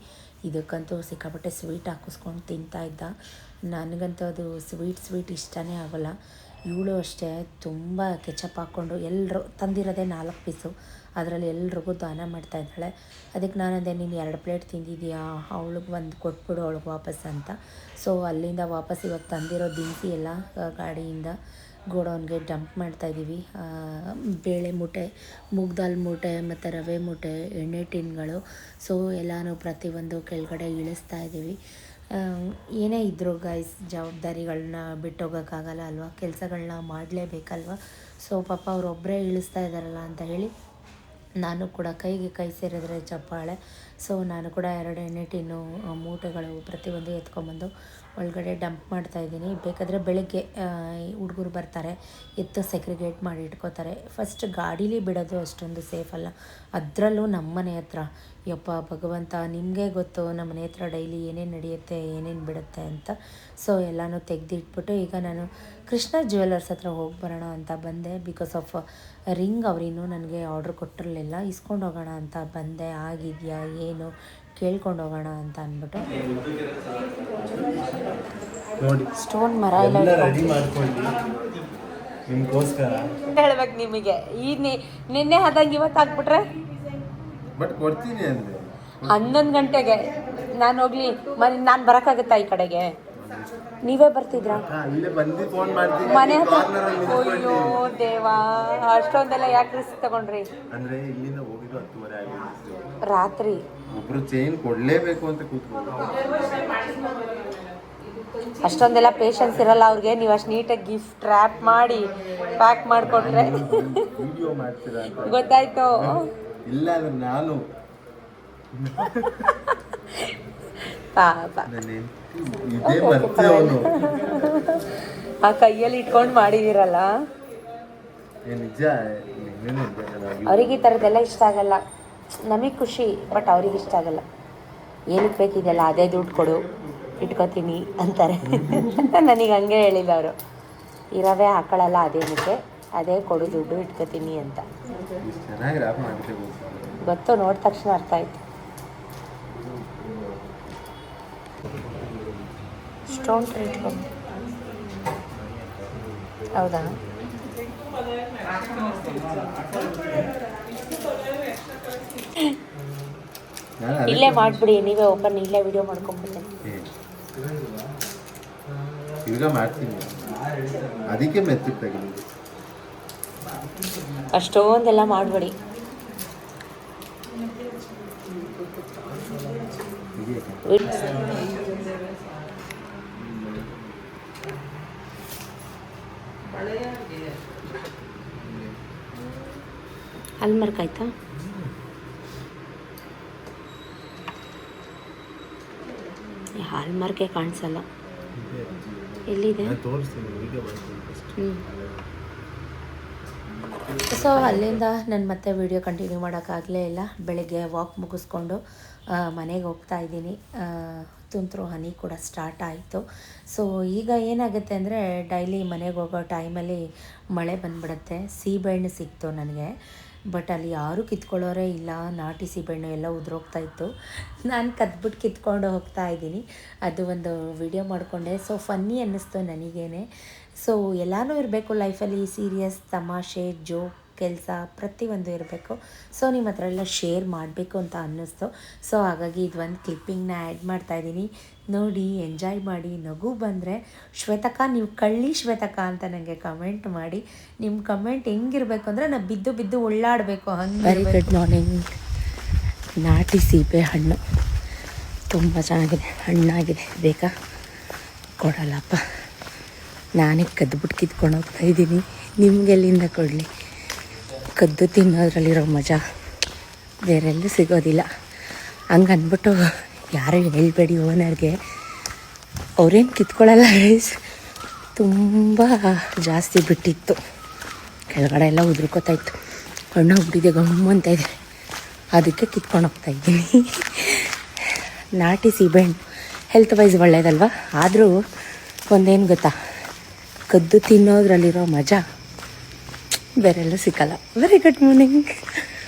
ಇದಕ್ಕಂತೂ ಸಿಕ್ಕಾಪಟ್ಟೆ ಸ್ವೀಟ್ ಹಾಕಿಸ್ಕೊಂಡು ತಿಂತಾಯಿದ್ದ. ನನಗಂತೂ ಅದು ಸ್ವೀಟ್ ಇಷ್ಟನೇ ಆಗೋಲ್ಲ. ಇವಳು ಅಷ್ಟೇ ತುಂಬ ಕೆಚಪ್ ಹಾಕ್ಕೊಂಡು ಎಲ್ಲರೂ ತಂದಿರೋದೇ 4 ಪೀಸು, ಅದರಲ್ಲಿ ಎಲ್ರಿಗೂ ದಾನ ಮಾಡ್ತಾಯಿದ್ದಾಳೆ. ಅದಕ್ಕೆ ನಾನಂದೆ, ನೀನು 2 ಪ್ಲೇಟ್ ತಿಂದಿದ್ದೀಯಾ, ಅವಳಿಗೆ ಒಂದು ಕೊಟ್ಬಿಡು ಅವಳಿಗೆ ವಾಪಸ್ ಅಂತ. ಸೊ ಅಲ್ಲಿಂದ ವಾಪಸ್ ಇವಾಗ ತಂದಿರೋ ದಿನಸಿ ಎಲ್ಲ ಗಾಡಿಯಿಂದ ಗೋಡೌನ್ಗೆ ಡಂಪ್ ಮಾಡ್ತಾಯಿದ್ದೀವಿ. ಬೇಳೆ ಮೂಟೆ, ಮೂಗ್ ದಾಲ್ ಮೂಟೆ ಮತ್ತು ರವೆ ಮೂಟೆ, ಎಣ್ಣೆ ಟಿನ್ಗಳು. ಸೊ ಎಲ್ಲನೂ ಪ್ರತಿಯೊಂದು ಕೆಳಗಡೆ ಇಳಿಸ್ತಾ ಇದ್ದೀವಿ. ಏನೇ ಇದ್ದರೂ ಗೈಸ್, ಜವಾಬ್ದಾರಿಗಳನ್ನ ಬಿಟ್ಟೋಗೋಕ್ಕಾಗಲ್ಲ ಅಲ್ವಾ, ಕೆಲಸಗಳನ್ನ ಮಾಡಲೇಬೇಕಲ್ವ. ಸೊ ಪಾಪ ಅವರೊಬ್ಬರೇ ಇಳಿಸ್ತಾ ಇದ್ದಾರಲ್ಲ ಅಂತ ಹೇಳಿ ನಾನು ಕೂಡ ಕೈಗೆ ಕೈ ಸೇರಿದ್ರೆ ಚಪ್ಪಾಳೆ. ಸೊ ನಾನು ಕೂಡ 2 ಎಣ್ಣೆ ಟಿನ್ನು ಮೂಟೆಗಳು ಪ್ರತಿಯೊಂದು ಎತ್ಕೊಂಬಂದು ಒಳಗಡೆ ಡಂಪ್ ಮಾಡ್ತಾಯಿದ್ದೀನಿ. ಬೇಕಾದರೆ ಬೆಳಗ್ಗೆ ಹುಡುಗರು ಬರ್ತಾರೆ, ಎತ್ತು ಸೆಗ್ರಿಗೇಟ್ ಮಾಡಿ ಇಟ್ಕೋತಾರೆ. ಫಸ್ಟ್ ಗಾಡೀಲಿ ಬಿಡೋದು ಅಷ್ಟೊಂದು ಸೇಫ್ ಅಲ್ಲ, ಅದರಲ್ಲೂ ನಮ್ಮ ಮನೆ ಹತ್ರ. ಯಪ್ಪ ಭಗವಂತ, ನಿಮಗೆ ಗೊತ್ತು ನಮ್ಮ ಮನೆ ಹತ್ರ ಡೈಲಿ ಏನೇನು ನಡೆಯುತ್ತೆ, ಏನೇನು ಬಿಡುತ್ತೆ ಅಂತ. ಸೊ ಎಲ್ಲನೂ ತೆಗೆದಿಟ್ಬಿಟ್ಟು ಈಗ ನಾನು ಕೃಷ್ಣ ಜ್ಯುವೆಲ್ಲರ್ಸ್ ಹತ್ರ ಹೋಗಿ ಬರೋಣ ಅಂತ ಬಂದೆ. ಬಿಕಾಸ್ ಆಫ್ ರಿಂಗ್ ಅವರಿನ್ನೂ ನನಗೆ ಆರ್ಡ್ರ್ ಕೊಟ್ಟಿರಲಿಲ್ಲ, ಇಸ್ಕೊಂಡು ಹೋಗೋಣ ಅಂತ ಬಂದೆ. ಆಗಿದೆಯಾ ಏನು ಕೇಳ್ಕೊಂಡು ಹೋಗೋಣ ಅಂತ ಅಂದ್ಬಿಟ್ಟು ನೋಡಿ ಸ್ಟೋನ್ ಮರ ಎಲ್ಲ ರೆಡಿ ಮಾಡ್ಕೊಂಡು ನಿಮ್ಗೋಸ್ಕರ ಹೇಳ್ಬೇಕು ನಿಮಗೆ. ಈ ನಿನ್ನೆ ಆದಂಗೆ ಇವತ್ತು ಹಾಕ್ಬಿಟ್ರೆ ಬಟ್ ಕೊಡ್ತೀನಿ ಅಂದ್ರೆ 11 ಗಂಟೆಗೆ ನಾನು ಹೋಗ್ಲಿ, ನಾನು ಬರೋಕ್ಕಾಗುತ್ತಾ ಈ ಕಡೆಗೆ? ನೀವೇ ಬರ್ತಿದ್ರಾ? ಇಲ್ಲೇ ಬಂದು ಫೋನ್ ಮಾಡ್ತೀನಿ ಮನೆ ಹತ್ರ? ಕಾರ್ನರ್ ಅಲ್ಲಿ ಅಯ್ಯೋ ದೇವಾ, ಅಷ್ಟೊಂದೆಲ್ಲ ಯಾಕೆ ರಿಸ್ಕ್ ತಗೊಂಡ್ರಿ? ಅಂದ್ರೆ ಇಲ್ಲಿಂದ ಹೋಗಿದ್ದು 10:30 ಆಗಿದೆ. ರಾತ್ರಿ ಒಬ್ರು ಚೈನ್ ಕೊಡ್ಲೇಬೇಕು ಅಂತ ಕೂತ್ಕೊಂಡು ಅಷ್ಟೊಂದೆಲ್ಲ ಪೇಷನ್ಸ್ ಇರಲ್ಲ ಅವ್ರಿಗೆ. ನೀವು ಅಷ್ಟು ನೀಟಾಗಿ ಗಿಫ್ಟ್ ರ್ಯಾಪ್ ಮಾಡಿ ಪ್ಯಾಕ್ ಮಾಡಿಕೊಟ್ರೆ ವಿಡಿಯೋ ಮಾಡ್ತೀರಾ ಅಂತ ಗೊತ್ತಾಯ್ತು. ಇಲ್ಲ ಅಂದ್ರೆ ನಾನು ಪಾಪ ನನ್ನ ಹೆಂಡ್ತಿ ಇದೇ ಮತ್ತೆ ಅವನು ಆ ಕೈಯಲ್ಲಿ ಇಟ್ಕೊಂಡು ಮಾಡಿದಿರಲ್ಲ. ನಿಜ ಅವ್ರಿಗೆ ಈ ಥರದ್ದೆಲ್ಲ ಇಷ್ಟ ಆಗಲ್ಲ. ನಮಗೆ ಖುಷಿ, ಬಟ್ ಅವ್ರಿಗೆ ಇಷ್ಟ ಆಗಲ್ಲ. ಏನಕ್ಕೆ ಬೇಕಿದೆಯಲ್ಲ, ಅದೇ ದುಡ್ಡು ಕೊಡು ಇಟ್ಕೋತೀನಿ ಅಂತಾರೆ. ನನಗೆ ಹಂಗೆ ಹೇಳಿಲ್ಲ ಅವರು. ಇರವೇ ಹಾಕೊಳ್ಳಲ್ಲ, ಅದೇನಕ್ಕೆ, ಅದೇ ಕೊಡು ದುಡ್ಡು ಇಟ್ಕೋತೀನಿ ಅಂತ. ಚೆನ್ನಾಗಿ ರ್ಯಾಪ್ ಮಾಡ್ತೇವೆ ಗೊತ್ತು, ನೋಡಿದ ತಕ್ಷಣ ಅರ್ಥ ಆಯ್ತು. ಸ್ಟೋನ್ ಇಟ್ಕೊಂಡು ಹೌದಾ? ಇಲ್ಲೇ ಮಾಡಿಬಿಡಿ, ನೀವೇ ಓಪನ್, ಇಲ್ಲೇ ವಿಡಿಯೋ ಮಾಡ್ಕೊಂಡ್ಬಿಡ್ತೀನಿ. ಈಗ ಮಾಡ್ತೀನಿ, ಅದಕ್ಕೆ ಮೆತ್ತಿಗೆ ತೆಗೆದು ಅಷ್ಟೊಂದೆಲ್ಲ ಮಾಡಬೇಡಿ. ಅಲ್ಮರ್ಕ್ ಆಯ್ತಾ? ಹಾಲ್ಮಾರ್ಕೆ ಕಾಣಿಸಲ್ಲ, ಎಲ್ಲಿದೆ? ತೋರಿಸ್ತೀನಿ, ವಿಡಿಯೋ ಮಾಡ್ತೀನಿ ಫಸ್ಟ್. ಸೊ ಅಲ್ಲಿಂದ ನಾನು ಮತ್ತೆ ವೀಡಿಯೋ ಕಂಟಿನ್ಯೂ ಮಾಡೋಕ್ಕಾಗಲೇ ಇಲ್ಲ. ಬೆಳಗ್ಗೆ ವಾಕ್ ಮುಗಿಸ್ಕೊಂಡು ಮನೆಗೆ ಹೋಗ್ತಾ ಇದ್ದೀನಿ. ತುಂತುರು ಹನಿ ಕೂಡ ಸ್ಟಾರ್ಟ್ ಆಯಿತು. ಸೊ ಈಗ ಏನಾಗುತ್ತೆ ಅಂದರೆ ಡೈಲಿ ಮನೆಗೆ ಹೋಗೋ ಟೈಮಲ್ಲಿ ಮಳೆ ಬಂದುಬಿಡುತ್ತೆ. ಸೀಬೆಹಣ್ಣು ಸಿಕ್ತು ನನಗೆ, ಬಟ್ ಅಲ್ಲಿ ಯಾರೂ ಕಿತ್ಕೊಳ್ಳೋರೇ ಇಲ್ಲ. ನಾಟಿ ಸೀಬೆಹಣ್ಣು ಎಲ್ಲ ಉದುರೋಗ್ತಾ ಇತ್ತು. ನಾನು ಕದ್ಬಿಟ್ಟು ಕಿತ್ಕೊಂಡು ಹೋಗ್ತಾ ಇದ್ದೀನಿ. ಅದು ಒಂದು ವಿಡಿಯೋ ಮಾಡಿಕೊಂಡೆ. ಸೊ ಫನ್ನಿ ಅನ್ನಿಸ್ತು ನನಗೇನೆ. ಸೊ ಎಲ್ಲನೂ ಇರಬೇಕು ಲೈಫಲ್ಲಿ, ಸೀರಿಯಸ್, ತಮಾಷೆ, ಜೋಕ್, ಕೆಲಸ ಪ್ರತಿಯೊಂದು ಇರಬೇಕು. ಸೊ ನಿಮ್ಮ ಹತ್ರ ಎಲ್ಲ ಶೇರ್ ಮಾಡಬೇಕು ಅಂತ ಅನ್ನಿಸ್ತು. ಸೊ ಹಾಗಾಗಿ ಇದೊಂದು ಕ್ಲಿಪ್ಪಿಂಗ್ನ ಆ್ಯಡ್ ಮಾಡ್ತಾಯಿದ್ದೀನಿ. ನೋಡಿ, ಎಂಜಾಯ್ ಮಾಡಿ. ನಗು ಬಂದರೆ ಶ್ವೇತಕ್ಕ ನೀವು ಕಳ್ಳಿ ಶ್ವೇತಕ್ಕ ಅಂತ ನನಗೆ ಕಮೆಂಟ್ ಮಾಡಿ. ನಿಮ್ಮ ಕಮೆಂಟ್ ಹೆಂಗಿರಬೇಕು ಅಂದರೆ ನಾನು ಬಿದ್ದು ಬಿದ್ದು ಒಳ್ಳಾಡಬೇಕು ಹಂಗೆ. Very good morning. ನಾಟಿ ಸೀಬೆ ಹಣ್ಣು ತುಂಬ ಚೆನ್ನಾಗಿದೆ, ಹಣ್ಣಾಗಿದೆ. ಬೇಕಾ? ಕೊಡಲ್ಲಪ್ಪ, ನಾನೇ ಕದ್ಬಿಟ್ಟು ಕಿತ್ಕೊಂಡು ಹೋಗ್ತಾ ಇದ್ದೀನಿ. ನಿಮಗೆಲ್ಲಿಂದ ಕೊಡಲಿ? ಕದ್ದು ತಿನ್ನೋದ್ರಲ್ಲಿರೋ ಮಜಾ ಬೇರೆಲ್ಲೂ ಸಿಗೋದಿಲ್ಲ. ಹಂಗೆ ಅಂದ್ಬಿಟ್ಟು ಯಾರೂ ಹೇಳ್ಬೇಡಿ ಓನರ್ಗೆ, ಅವ್ರೇನು ಕಿತ್ಕೊಳ್ಳಲ್ಲ. ತುಂಬ ಜಾಸ್ತಿ ಬಿಟ್ಟಿತ್ತು, ಕೆಳಗಡೆ ಎಲ್ಲ ಉದುರ್ಕೋತಾ ಇತ್ತು. ಹಣ್ಣು ಹೋಗ್ಬಿಟ್ಟಿದೆ, ಗಮ್ಮು ಅಂತ ಇದೆ. ಅದಕ್ಕೆ ಕಿತ್ಕೊಂಡು ಹೋಗ್ತಾಯಿದ್ದೀನಿ. ನಾಟಿ ಸೀಬೆಹಣ್ಣು ಹೆಲ್ತ್ ವೈಸ್ ಒಳ್ಳೇದಲ್ವ? ಆದರೂ ಒಂದೇನು ಗೊತ್ತಾ, ಕದ್ದು ತಿನ್ನೋದ್ರಲ್ಲಿರೋ ಮಜಾ ಬೇರೆಲ್ಲೂ ಸಿಕ್ಕಲ್ಲ. Very good morning.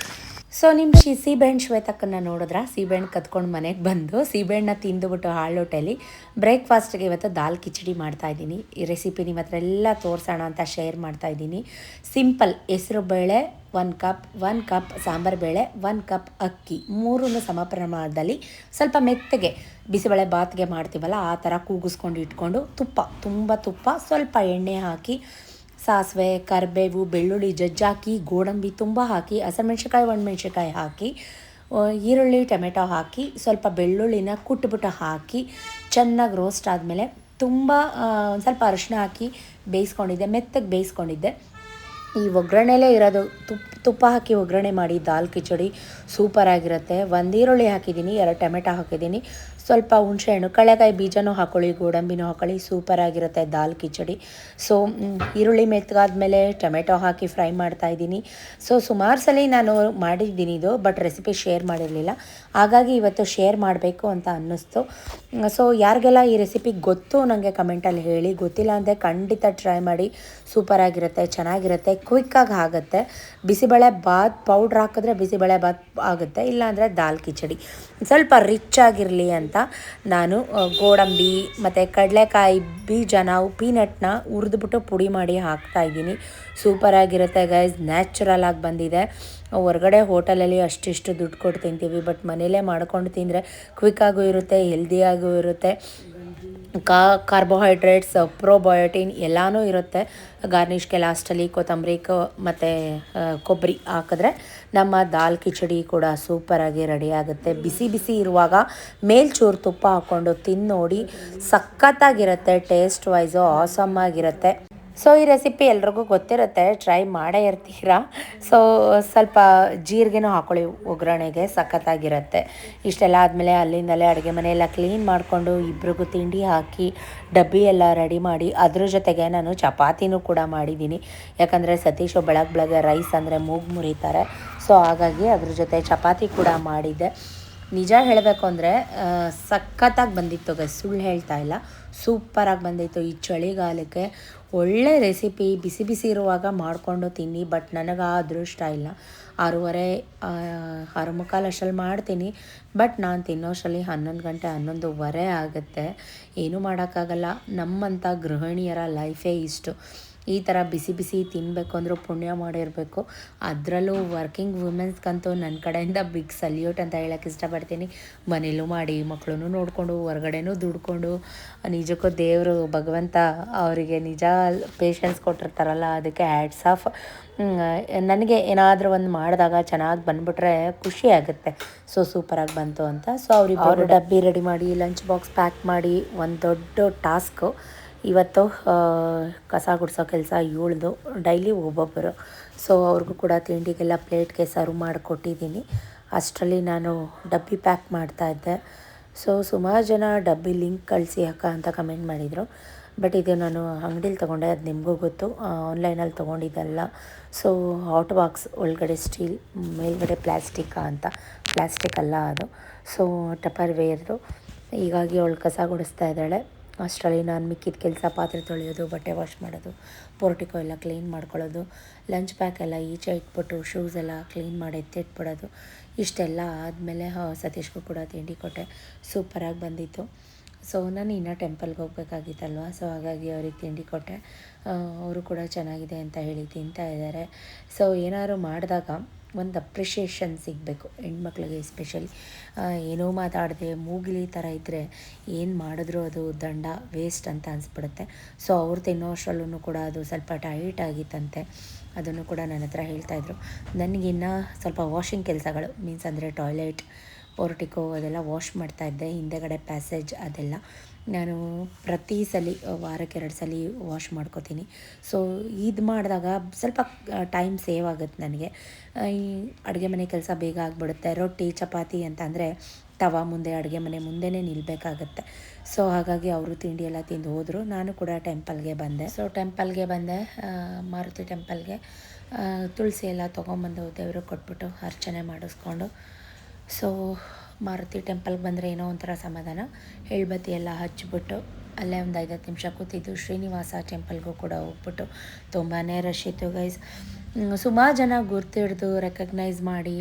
ಸೊ ನಿಮ್ಮ ಸೀಬೆಹಣ್ಣು ಶ್ವೇತಕ್ಕನ್ನ ನೋಡಿದ್ರೆ ಸೀಬೆಹಣ್ಣು ಕತ್ಕೊಂಡು ಮನೆಗೆ ಬಂದು ಸೀಬೆಹಣ್ಣನ್ನ ತಿಂದುಬಿಟ್ಟು ಹಾಳೊಟ್ಟೆಲಿ ಬ್ರೇಕ್ಫಾಸ್ಟ್ಗೆ ಇವತ್ತು ದಾಲ್ ಕಿಚಡಿ ಮಾಡ್ತಾಯಿದ್ದೀನಿ. ಈ ರೆಸಿಪಿ ನಿಮ್ಮ ಹತ್ರ ಎಲ್ಲ ತೋರಿಸೋಣ ಅಂತ ಶೇರ್ ಮಾಡ್ತಾಯಿದ್ದೀನಿ. ಸಿಂಪಲ್, ಹೆಸರು ಬೇಳೆ 1 ಕಪ್, ಸಾಂಬಾರು ಬೇಳೆ 1 ಕಪ್, ಅಕ್ಕಿ 3 ಸಮ ಪ್ರಮಾಣದಲ್ಲಿ ಸ್ವಲ್ಪ ಮೆತ್ತಗೆ ಬಿಸಿಬೇಳೆ ಬಾತ್ಗೆ ಮಾಡ್ತೀವಲ್ಲ ಆ ಥರ ಕೂಗಿಸ್ಕೊಂಡು ಇಟ್ಕೊಂಡು ತುಂಬ ತುಪ್ಪ, ಸ್ವಲ್ಪ ಎಣ್ಣೆ ಹಾಕಿ, ಸಾಸಿವೆ, ಕರಿಬೇವು, ಬೆಳ್ಳುಳ್ಳಿ ಜಜ್ಜಾಕಿ, ಗೋಡಂಬಿ ತುಂಬ ಹಾಕಿ, ಹಸಿಮೆಣ್ಸಿಕಾಯಿ, ಒಣಮೆಣ್ಸಿಕಾಯಿ ಹಾಕಿ, ಈರುಳ್ಳಿ, ಟೊಮೆಟೊ ಹಾಕಿ, ಸ್ವಲ್ಪ ಬೆಳ್ಳುಳ್ಳಿನ ಕುಟ್ಬಿಟ್ಟು ಹಾಕಿ ಚೆನ್ನಾಗಿ ರೋಸ್ಟ್ ಆದಮೇಲೆ ತುಂಬ ಸ್ವಲ್ಪ ಅರಿಶಿನ ಹಾಕಿ ಬೇಯಿಸ್ಕೊಂಡಿದ್ದೆ, ಮೆತ್ತಗೆ ಬೇಯಿಸ್ಕೊಂಡಿದ್ದೆ. ಈ ಒಗ್ಗರಣೆಲೇ ಇರೋದು, ತುಪ್ಪ ಹಾಕಿ ಒಗ್ಗರಣೆ ಮಾಡಿ ದಾಲ್ ಕಿಚಡಿ ಸೂಪರಾಗಿರುತ್ತೆ. 1 ಈರುಳ್ಳಿ ಹಾಕಿದ್ದೀನಿ, 2 ಟೊಮೆಟೊ ಹಾಕಿದ್ದೀನಿ, ಸ್ವಲ್ಪ ಹುಣಸೆಹಣ್ಣು, ಕಳೆಕಾಯಿ ಬೀಜನೂ ಹಾಕ್ಕೊಳ್ಳಿ, ಗೋಡಂಬಿನೂ ಹಾಕ್ಕೊಳ್ಳಿ, ಸೂಪರಾಗಿರುತ್ತೆ ದಾಲ್ ಕಿಚಡಿ. ಸೊ ಈರುಳ್ಳಿ ಮೆತ್ತಗಾದ್ಮೇಲೆ ಟೊಮೆಟೊ ಹಾಕಿ ಫ್ರೈ ಮಾಡ್ತಾಯಿದ್ದೀನಿ. ಸೊ ಸುಮಾರು ಸಲ ನಾನು ಮಾಡಿದ್ದೀನಿ ಇದು, ಬಟ್ ರೆಸಿಪಿ ಶೇರ್ ಮಾಡಿರಲಿಲ್ಲ. ಹಾಗಾಗಿ ಇವತ್ತು ಶೇರ್ ಮಾಡಬೇಕು ಅಂತ ಅನ್ನಿಸ್ತು. ಸೊ ಯಾರಿಗೆಲ್ಲ ಈ ರೆಸಿಪಿ ಗೊತ್ತು ನನಗೆ ಕಮೆಂಟಲ್ಲಿ ಹೇಳಿ. ಗೊತ್ತಿಲ್ಲ ಅಂದರೆ ಖಂಡಿತ ಟ್ರೈ ಮಾಡಿ, ಸೂಪರಾಗಿರುತ್ತೆ, ಚೆನ್ನಾಗಿರುತ್ತೆ, ಕ್ವಿಕ್ಕಾಗಿ ಆಗುತ್ತೆ. ಬಿಸಿಬೇಳೆ ಬಾತ್ ಪೌಡ್ರ್ ಹಾಕಿದ್ರೆ ಬಿಸಿಬೇಳೆ ಬಾತ್ ಆಗುತ್ತೆ, ಇಲ್ಲಾಂದರೆ ದಾಲ್ ಕಿಚಡಿ ಸ್ವಲ್ಪ ರಿಚ್ ಆಗಿರಲಿ ಅಂತ ನಾನು ಗೋಡಂಬಿ ಮತ್ತು ಕಡಲೆಕಾಯಿ ಬೀಜ, ನಾವು ಪೀನಟ್ನ ಹುರಿದ್ಬಿಟ್ಟು ಪುಡಿ ಮಾಡಿ ಹಾಕ್ತಾಯಿದ್ದೀನಿ. ಸೂಪರಾಗಿರುತ್ತೆ ಗೈಸ್, ನ್ಯಾಚುರಲ್ ಆಗಿ ಬಂದಿದೆ. ಹೊರಗಡೆ ಹೋಟೆಲಲ್ಲಿ ಅಷ್ಟಿಷ್ಟು ದುಡ್ಡು ಕೊಟ್ಟು ತಿಂತೀವಿ, ಬಟ್ ಮನೇಲೇ ಮಾಡ್ಕೊಂಡು ತಿಂದರೆ ಕ್ವಿಕ್ಕಾಗೂ ಇರುತ್ತೆ, ಹೆಲ್ದಿಯಾಗೂ ಇರುತ್ತೆ. ಕಾರ್ಬೋಹೈಡ್ರೇಟ್ಸ್, ಪ್ರೋಬಯೋಟಿನ್ ಎಲ್ಲನೂ ಇರುತ್ತೆ. ಗಾರ್ನಿಷ್ಗೆ ಲಾಸ್ಟಲ್ಲಿ ಕೊತ್ತಂಬರಿ ಮತ್ತು ಕೊಬ್ಬರಿ ಹಾಕಿದ್ರೆ ನಮ್ಮ ದಾಲ್ ಕಿಚಡಿ ಕೂಡ ಸೂಪರಾಗಿ ರೆಡಿ ಆಗುತ್ತೆ. ಬಿಸಿ ಬಿಸಿ ಇರುವಾಗ ಮೇಲ್ಚೂರು ತುಪ್ಪ ಹಾಕ್ಕೊಂಡು ತಿಂದು ನೋಡಿ, ಸಖತ್ತಾಗಿರುತ್ತೆ. ಟೇಸ್ಟ್ ವೈಸು ಆಸಮ್ ಆಗಿರುತ್ತೆ. ಸೊ ಈ ರೆಸಿಪಿ ಎಲ್ರಿಗೂ ಗೊತ್ತಿರುತ್ತೆ, ಟ್ರೈ ಮಾಡೇ ಇರ್ತೀರ. ಸೊ ಸ್ವಲ್ಪ ಜೀರಿಗೆನೂ ಹಾಕ್ಕೊಳ್ಳಿ ಒಗ್ಗರಣೆಗೆ, ಸಖತ್ತಾಗಿರುತ್ತೆ. ಇಷ್ಟೆಲ್ಲ ಆದಮೇಲೆ ಅಲ್ಲಿಂದಲೇ ಅಡುಗೆ ಮನೆಯೆಲ್ಲ ಕ್ಲೀನ್ ಮಾಡಿಕೊಂಡು ಇಬ್ರಿಗೂ ತಿಂಡಿ ಹಾಕಿ ಡಬ್ಬಿ ಎಲ್ಲ ರೆಡಿ ಮಾಡಿ, ಅದ್ರ ಜೊತೆಗೆ ನಾನು ಚಪಾತಿನೂ ಕೂಡ ಮಾಡಿದ್ದೀನಿ. ಯಾಕಂದರೆ ಸತೀಶು ಬೆಳಗ್ಗೆ ರೈಸ್ ಅಂದರೆ ಮೂಗು ಮುರಿತಾರೆ. ಸೊ ಹಾಗಾಗಿ ಅದ್ರ ಜೊತೆ ಚಪಾತಿ ಕೂಡ ಮಾಡಿದ್ದೆ. ನಿಜ ಹೇಳಬೇಕು ಅಂದರೆ ಸಖತ್ತಾಗಿ ಬಂದಿತ್ತು ಗೈಸ್, ಸುಳ್ಳು ಹೇಳ್ತಾ ಇಲ್ಲ, ಸೂಪರಾಗಿ ಬಂದಿತ್ತು. ಈ ಚಳಿಗಾಲಕ್ಕೆ ಒಳ್ಳೆ ರೆಸಿಪಿ, ಬಿಸಿ ಬಿಸಿ ಇರುವಾಗ ಮಾಡಿಕೊಂಡು ತಿನ್ನಿ. ಬಟ್ ನನಗೆ ಆ ಅದೃಷ್ಟ ಇಲ್ಲ. 6:30 6:45 ಅಷ್ಟರಲ್ಲಿ ಮಾಡ್ತೀನಿ, ಬಟ್ ನಾನು ತಿನ್ನೋಷ್ಟರಲ್ಲಿ 11 ಗಂಟೆ 11:15 ಆಗುತ್ತೆ. ಏನೂ ಮಾಡೋಕ್ಕಾಗಲ್ಲ. ನಮ್ಮಂಥ ಗೃಹಿಣಿಯರ ಲೈಫೇ ಇಷ್ಟು. ಈ ಥರ ಬಿಸಿ ಬಿಸಿ ತಿನ್ನಬೇಕು ಅಂದರೂ ಪುಣ್ಯ ಮಾಡಿರಬೇಕು. ಅದರಲ್ಲೂ ವರ್ಕಿಂಗ್ ವುಮೆನ್ಸ್ಗಂತೂ ನನ್ನ ಕಡೆಯಿಂದ ಬಿಗ್ ಸಲ್ಯೂಟ್ ಅಂತ ಹೇಳೋಕ್ಕೆ ಇಷ್ಟಪಡ್ತೀನಿ. ಮನೇಲೂ ಮಾಡಿ, ಮಕ್ಕಳನ್ನು ನೋಡಿಕೊಂಡು, ಹೊರಗಡೆನೂ ದುಡ್ಕೊಂಡು, ನಿಜಕ್ಕೂ ದೇವರು ಭಗವಂತ ಅವರಿಗೆ ನಿಜ ಪೇಷನ್ಸ್ ಕೊಟ್ಟಿರ್ತಾರಲ್ಲ, ಅದಕ್ಕೆ ಹ್ಯಾಟ್ಸ್ ಆಫ್. ನನಗೆ ಏನಾದರೂ ಒಂದು ಮಾಡಿದಾಗ ಚೆನ್ನಾಗಿ ಬಂದುಬಿಟ್ರೆ ಖುಷಿ ಆಗುತ್ತೆ. ಸೊ ಸೂಪರಾಗಿ ಬಂತು ಅಂತ. ಸೊ ಅವ್ರು ಡಬ್ಬಿ ರೆಡಿ ಮಾಡಿ, ಲಂಚ್ ಬಾಕ್ಸ್ ಪ್ಯಾಕ್ ಮಾಡಿ, ಒಂದು ದೊಡ್ಡ ಟಾಸ್ಕು ಇವತ್ತು. ಕಸ ಗುಡಿಸೋ ಕೆಲಸ ಇವಳ್ದು, ಡೈಲಿ ಒಬ್ಬೊಬ್ಬರು. ಸೊ ಅವ್ರಿಗೂ ಕೂಡ ತಿಂಡಿಗೆಲ್ಲ ಪ್ಲೇಟ್ಗೆ ಸರ್ವ್ ಮಾಡಿಕೊಟ್ಟಿದ್ದೀನಿ. ಅಷ್ಟರಲ್ಲಿ ನಾನು ಡಬ್ಬಿ ಪ್ಯಾಕ್ ಮಾಡ್ತಾಯಿದ್ದೆ. ಸೊ ಸುಮಾರು ಜನ ಡಬ್ಬಿ ಲಿಂಕ್ ಕಳಿಸಿ ಅಕ್ಕ ಅಂತ ಕಮೆಂಟ್ ಮಾಡಿದರು. ಬಟ್ ಇದು ನಾನು ಅಂಗಡೀಲಿ ತೊಗೊಂಡೆ, ಅದು ನಿಮಗೂ ಗೊತ್ತು, ಆನ್ಲೈನಲ್ಲಿ ತೊಗೊಂಡಿದ್ದಲ್ಲ. ಸೊ ಹಾಟ್ ಬಾಕ್ಸ್ ಒಳಗಡೆ ಸ್ಟೀಲ್, ಮೇಲ್ಗಡೆ ಪ್ಲಾಸ್ಟಿಕ್ಕಾ ಅಂತ ಪ್ಲಾಸ್ಟಿಕ್ ಅಲ್ಲ ಅದು. ಸೊ ಟಪರ್ ವೇರ್ದು. ಹೀಗಾಗಿ ಅವಳು ಕಸ ಗುಡಿಸ್ತಾ ಇದ್ದಾಳೆ. ಅಷ್ಟರಲ್ಲಿ ನಾನು ಮಿಕ್ಕಿದ ಕೆಲಸ ಪಾತ್ರೆ ತೊಳೆಯೋದು, ಬಟ್ಟೆ ವಾಶ್ ಮಾಡೋದು, ಪೋರ್ಟಿಕೋ ಎಲ್ಲ ಕ್ಲೀನ್ ಮಾಡ್ಕೊಳ್ಳೋದು, ಲಂಚ್ ಪ್ಯಾಕ್ ಎಲ್ಲ ಈಚೆ ಇಟ್ಬಿಟ್ಟು ಶೂಸ್ ಎಲ್ಲ ಕ್ಲೀನ್ ಮಾಡಿ ಎತ್ತಿಟ್ಬಿಡೋದು. ಇಷ್ಟೆಲ್ಲ ಆದಮೇಲೆ ಸತೀಶ್ಗೂ ಕೂಡ ತಿಂಡಿ ಕೊಟ್ಟೆ. ಸೂಪರಾಗಿ ಬಂದಿತ್ತು. ಸೊ ನಾನು ಇನ್ನೂ ಟೆಂಪಲ್ಗೆ ಹೋಗ್ಬೇಕಾಗಿತ್ತಲ್ವ, ಸೊ ಹಾಗಾಗಿ ಅವ್ರಿಗೆ ತಿಂಡಿ ಕೊಟ್ಟೆ. ಅವರು ಕೂಡ ಚೆನ್ನಾಗಿದೆ ಅಂತ ಹೇಳಿ ತಿಂತಾ ಇದ್ದಾರೆ. ಸೊ ಏನಾದ್ರು ಮಾಡಿದಾಗ ಒಂದು ಅಪ್ರಿಷಿಯೇಷನ್ ಸಿಗಬೇಕು ಹೆಣ್ಮಕ್ಳಿಗೆ ಎಸ್ಪೆಷಲಿ. ಏನೋ ಮಾತಾಡದೆ ಮೂಗಿಲಿ ಥರ ಇದ್ದರೆ ಏನು ಮಾಡಿದ್ರೂ ಅದು ದಂಡ ವೇಸ್ಟ್ ಅಂತ ಅನಿಸ್ಬಿಡುತ್ತೆ. ಸೊ ಅವ್ರು ತಿನ್ನೋ ಅಷ್ಟರಲ್ಲೂ ಕೂಡ ಅದು ಸ್ವಲ್ಪ ಟೈಟ್ ಆಗಿತ್ತಂತೆ. ಅದನ್ನು ಕೂಡ ನನ್ನ ಹತ್ರ ಹೇಳ್ತಾಯಿದ್ರು. ನನಗಿನ್ನ ಸ್ವಲ್ಪ ವಾಷಿಂಗ್ ಕೆಲಸಗಳು ಮೀನ್ಸ್ ಅಂದರೆ ಟಾಯ್ಲೆಟ್, ಪೋರ್ಟಿಕೋ ಅದೆಲ್ಲ ವಾಶ್ ಮಾಡ್ತಾಯಿದ್ದೆ. ಹಿಂದೆಗಡೆ ಪ್ಯಾಸೇಜ್ ಅದೆಲ್ಲ ನಾನು ಪ್ರತಿ ಸಲ ವಾರಕ್ಕೆ 2 ಸಲ ವಾಶ್ ಮಾಡ್ಕೋತೀನಿ. ಸೊ ಇದು ಮಾಡಿದಾಗ ಸ್ವಲ್ಪ ಟೈಮ್ ಸೇವ್ ಆಗುತ್ತೆ ನನಗೆ. ಈ ಅಡುಗೆ ಮನೆ ಕೆಲಸ ಬೇಗ ಆಗಿಬಿಡುತ್ತೆ. ರೊಟ್ಟಿ ಚಪಾತಿ ಅಂತ ಅಂದರೆ ತವ ಮುಂದೆ ಅಡುಗೆ ಮನೆ ಮುಂದೆನೇ ನಿಲ್ಲಬೇಕಾಗತ್ತೆ. ಸೊ ಹಾಗಾಗಿ ಅವರು ತಿಂಡಿ ಎಲ್ಲ ತಿಂದು ಹೋದರು. ನಾನು ಕೂಡ ಟೆಂಪಲ್ಗೆ ಬಂದೆ. ಸೊ ಟೆಂಪಲ್ಗೆ ಬಂದೆ, ಮಾರುತಿ ಟೆಂಪಲ್ಗೆ. ತುಳಸಿ ಎಲ್ಲ ತೊಗೊಂಬಂದು ದೇವ್ರಿಗೆ ಕೊಟ್ಬಿಟ್ಟು ಅರ್ಚನೆ ಮಾಡಿಸ್ಕೊಂಡು, ಸೊ ಮಾರುತಿ ಟೆಂಪಲ್ಗೆ ಬಂದರೆ ಏನೋ ಒಂಥರ ಸಮಾಧಾನ. ಎಳ್ಬತ್ತಿ ಎಲ್ಲ ಹಚ್ಬಿಟ್ಟು ಅಲ್ಲೇ ಒಂದು 5-10 ನಿಮಿಷ ಕೂತಿದ್ದು. ಶ್ರೀನಿವಾಸ ಟೆಂಪಲ್ಗೂ ಕೂಡ ಹೋಗ್ಬಿಟ್ಟು ತುಂಬಾ ರಶ್ ಇತ್ತು ಗೈಸ್. ಸುಮಾರು ಜನ ಗುರ್ತಿಡ್ದು ರೆಕಗ್ನೈಸ್ ಮಾಡಿ,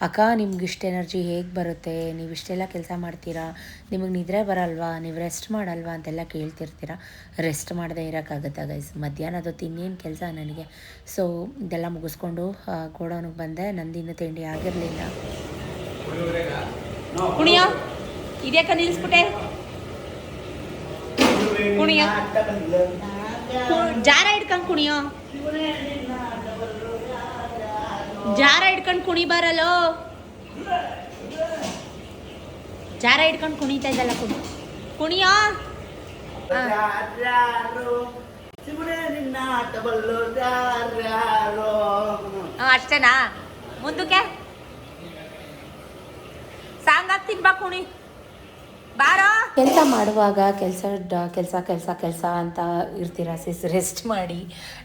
ಅಕ್ಕ ನಿಮ್ಗೆ ಇಷ್ಟು ಎನರ್ಜಿ ಹೇಗೆ ಬರುತ್ತೆ, ನೀವು ಇಷ್ಟೆಲ್ಲ ಕೆಲಸ ಮಾಡ್ತೀರಾ, ನಿಮಗೆ ನಿದ್ರೆ ಬರಲ್ವಾ, ನೀವು ರೆಸ್ಟ್ ಮಾಡಲ್ವಾ ಅಂತೆಲ್ಲ ಕೇಳ್ತಿರ್ತೀರ. ರೆಸ್ಟ್ ಮಾಡದೇ ಇರೋಕ್ಕಾಗತ್ತಾ ಗೈಸ್? ಮಧ್ಯಾಹ್ನದ ಇನ್ನೇನು ಕೆಲಸ ನನಗೆ. ಸೊ ಇದೆಲ್ಲ ಮುಗಿಸ್ಕೊಂಡು ಗೋಡೌನಿಗೆ ಬಂದೆ. ನಂದಿನ ತಿಂಡಿ ಆಗಿರಲಿಲ್ಲ. ಕುಣಿಯ ಇದ್ಯಾಕ ನಿಲ್ಲಿಸ್ಬಿಟ್ಟೆ? ಕುಣಿಯ ಜಾರ ಹಿಡ್ಕೊಂಡು ಕುಣಿಯೋ, ಜಾರ ಹಿಡ್ಕೊಂಡು ಕುಣಿ ಬರಲ್ಲೋ. ಜಾರ ಹಿಡ್ಕೊಂಡು ಕುಣಿತಾ ಇದ್ದಲ್ಲ ಕುಣಿಯೋ. ಅಷ್ಟೇನಾ? ಮುಂದಕ್ಕೆ ಸಾಂಗ್ ಹಾಕ್ತೀನಿ ಬಾ ಕುಣಿ ಬಾರೋ. ಕೆಲಸ ಮಾಡುವಾಗ ಕೆಲಸ ಅಂತ ಇರ್ತೀರಾ ಸಿಸ್. ರೆಸ್ಟ್ ಮಾಡಿ,